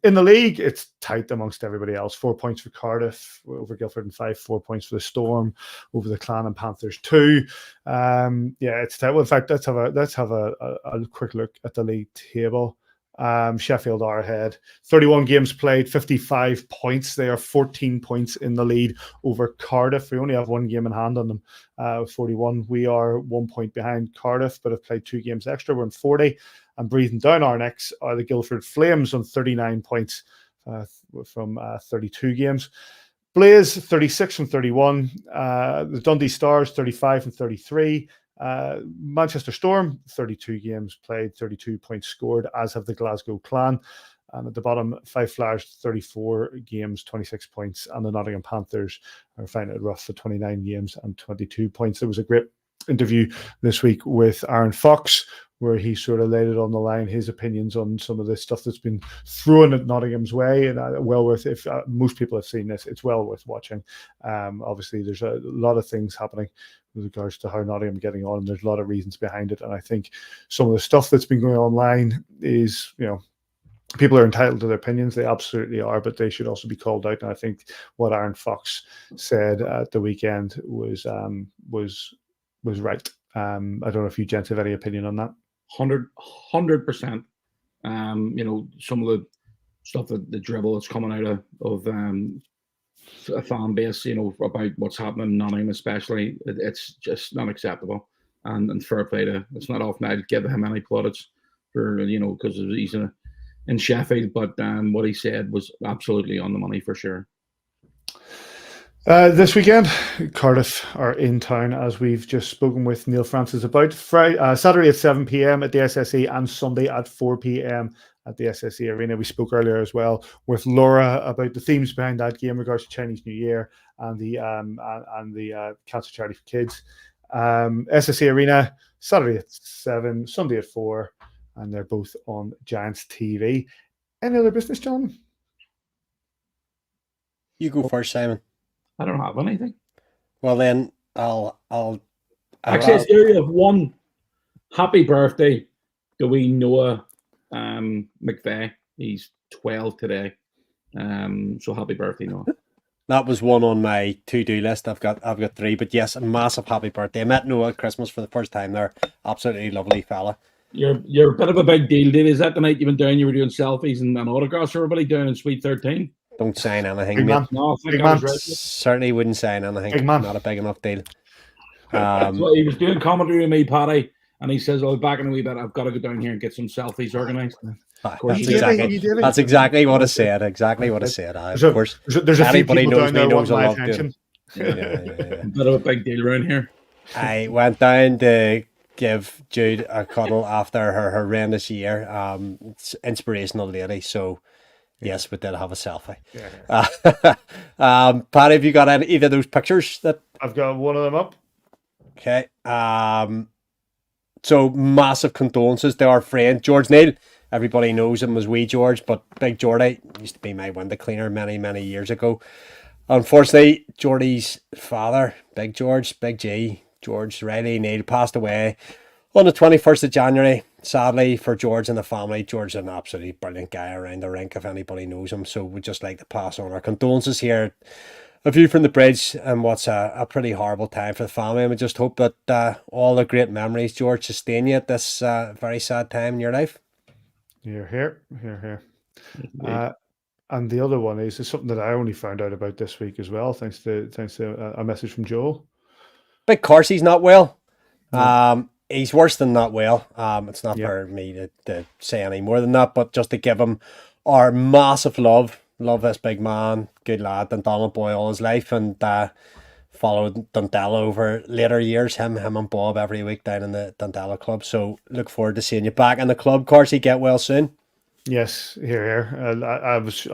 In the league, it's tight amongst everybody else. 4 points for Cardiff over Guildford and 4 points for the Storm over the Clan and Panthers 2. It's tight. Well, in fact, let's have a quick look at the league table. Sheffield are ahead. 31 games played, 55 points. They are 14 points in the lead over Cardiff. We only have 1 game in hand on them with 41. We are 1 point behind Cardiff, but have played 2 games extra. We're in 40. And breathing down our necks are the Guildford Flames on 39 points from 32 games. Blaze, 36 from 31. The Dundee Stars, 35 from 33. Manchester Storm, 32 games played, 32 points scored, as have the Glasgow Clan. And at the bottom, Five Flyers, 34 games, 26 points. And the Nottingham Panthers are finding it rough for 29 games and 22 points. There was a great interview this week with Aaron Fox, where he sort of laid it on the line, his opinions on some of the stuff that's been thrown at Nottingham's way. And well worth, if most people have seen this, it's well worth watching. Obviously, there's a lot of things happening with regards to how Nottingham getting on, and there's a lot of reasons behind it. And I think some of the stuff that's been going online is, people are entitled to their opinions. They absolutely are, but they should also be called out. And I think what Aaron Fox said at the weekend was right. I don't know if you gents have any opinion on that. 100%. Some of the stuff that the dribble that's coming out of a fan base, about what's happening in Nottingham, especially, it's just not acceptable. And fair play to, it's not often I'd give him any plaudits because he's in Sheffield. But what he said was absolutely on the money for sure. This weekend, Cardiff are in town, as we've just spoken with Neil Francis about. Saturday at 7 p.m. at the SSE and Sunday at 4 p.m. at the SSE Arena. We spoke earlier as well with Laura about the themes behind that game in regards to Chinese New Year and the Cancer Charity for Kids. SSE Arena, Saturday at 7, Sunday at 4, and they're both on Giants TV. Any other business, John? You go first, Simon. I don't have anything. Well, then I'll Access area of one. Happy birthday to wee Noah McVeigh. He's 12 today. So happy birthday, Noah. That was one on my to-do list. I've got 3, but yes, a massive happy birthday. I met Noah at Christmas for the first time there. Absolutely lovely fella. You're a bit of a big deal, Dave. Is that the night you went down? You were doing selfies and autographs for everybody down in Suite 13. Don't sign anything, Big mate. man. No, I think Big I man. was right. Certainly wouldn't sign anything. Big man. Not a big enough deal. So he was doing commentary with me, Paddy, and he says, "Oh, back in a wee bit, I've got to go down here and get some selfies organised." Of course, That's exactly what I said. Exactly what I said. Of course, there's a few anybody people knows down me there knows I wanting my love doing. attention. a bit of a big deal around here. I went down to give Jude a cuddle after her horrendous year. It's inspirational lady. So yes, we did have a selfie. Paddy, have you got either of those pictures? That I've got one of them up. Okay. So massive condolences to our friend George Neal. Everybody knows him as Wee George, but Big Geordie used to be my window cleaner many, many years ago. Unfortunately, Geordie's father, Big George, Big G, George Riley Neal, passed away on the 21st of January. Sadly for George and the family, George is an absolutely brilliant guy around the rink if anybody knows him. So we'd just like to pass on our condolences here. A view from the bridge, and what's a pretty horrible time for the family. And we just hope that all the great memories, George, sustain you at this very sad time in your life. You're here. And the other one is something that I only found out about this week as well, thanks to a message from Joel. Big Carsey's not well. No. He's worse than not well. It's not for me to say any more than that, but just to give him our massive love. Love this big man, good lad, Dundalk boy all his life, and followed Dundalk over later years. Him and Bob every week down in the Dundalk club. So look forward to seeing you back in the club, Carsey. Get well soon. Yes, here. I was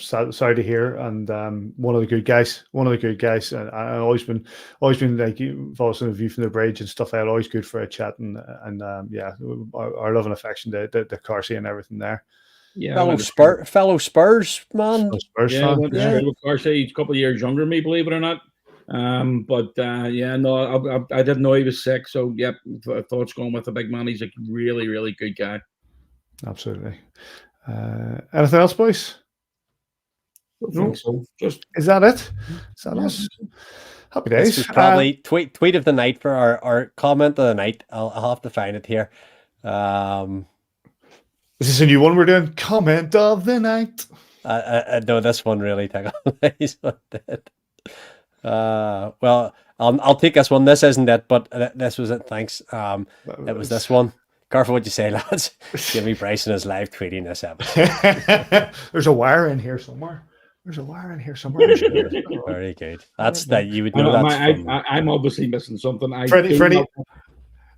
sorry to hear, and one of the good guys. And I've always been like following a view from the bridge and stuff. Always good for a chat and our love and affection to Carsey and everything there. Yeah, fellow Spurs man. Spurs fan. Went to school with Carsey. He's a couple of years younger than me, believe it or not. I didn't know he was sick. So thoughts going with the big man. He's a really, really good guy. Absolutely. Anything else, boys? No. So. Is that it? Is that us? Happy days. This was probably tweet of the night for our comment of the night. I'll have to find it here. Is this a new one we're doing? Comment of the night. I know this one really tickled me. Well, I'll take this one. This isn't it, but this was it. Thanks. It was this one. Careful what you say, lads. Jimmy Bryson is live tweeting this episode. There's a wire in here somewhere. Very good. That's that you would know. I'm obviously missing something.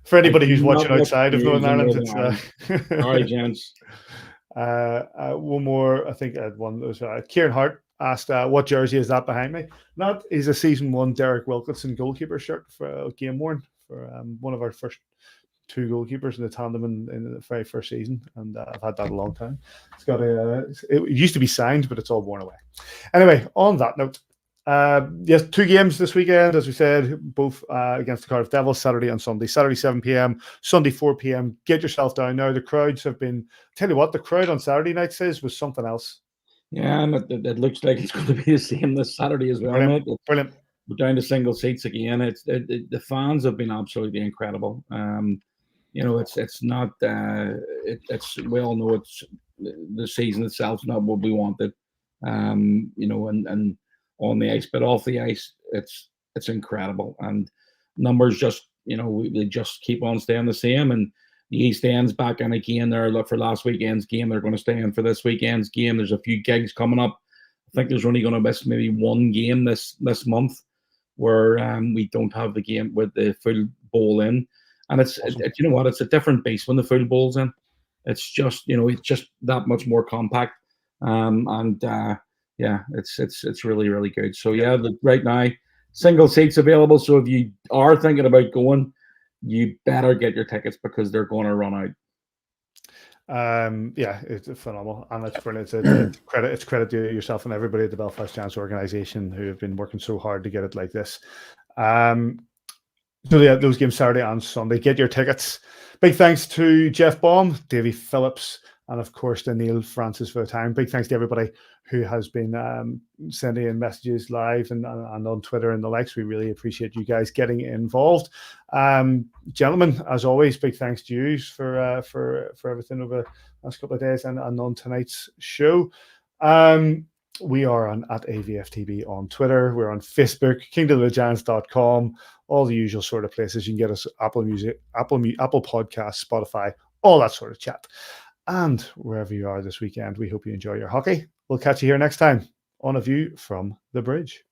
For anybody who's watching outside of Northern Ireland, it's sorry, gents. One more, I think I had one. Kieran Hart asked, "What jersey is that behind me?" That is a season 1 Derek Wilkinson goalkeeper shirt for game worn for one of our first 2 goalkeepers in the tandem in the very first season, and I've had that a long time. It's got it used to be signed, but it's all worn away. Anyway, on that note. Yes, 2 games this weekend, as we said, both against the Cardiff Devils, Saturday and Sunday. Saturday 7 p.m, Sunday 4 p.m. Get yourself down now. The crowds have been. Tell you what, the crowd on Saturday night says was something else. Yeah, and it looks like it's going to be the same this Saturday as well. Brilliant. We're down to single seats again. The fans have been absolutely incredible. It's not. It's we all know it's the season itself is not what we wanted. And on the ice, but off the ice, it's incredible, and numbers just they just keep on staying the same, and The East End's back in again. They're look for last weekend's game. They're going to stay in for this weekend's game. There's a few gigs coming up. I think there's only going to miss maybe one game this month where we don't have the game with the full bowl in. And it's you know what? It's a different beast when the full bowl's in. It's just it's just that much more compact. Yeah, it's really, really good. So yeah, right now single seats available. So if you are thinking about going, you better get your tickets because they're going to run out. Yeah, it's phenomenal, and it's brilliant. It's credit to yourself and everybody at the Belfast Giants organization who have been working so hard to get it like this. So yeah, those games Saturday and Sunday. Get your tickets. Big thanks to Jeff Baum, Davy Phillips, and of course to Neil Francis for the time. Big thanks to everybody who has been sending in messages live and on Twitter and the likes. We really appreciate you guys getting involved. Gentlemen, as always, big thanks to you for everything over the last couple of days and on tonight's show. We are at AVFTB on Twitter. We're on Facebook, kingdomofthegiants.com, all the usual sort of places. You can get us Apple Music, Apple Podcasts, Spotify, all that sort of chat. And wherever you are this weekend, we hope you enjoy your hockey. We'll catch you here next time on A View from the Bridge.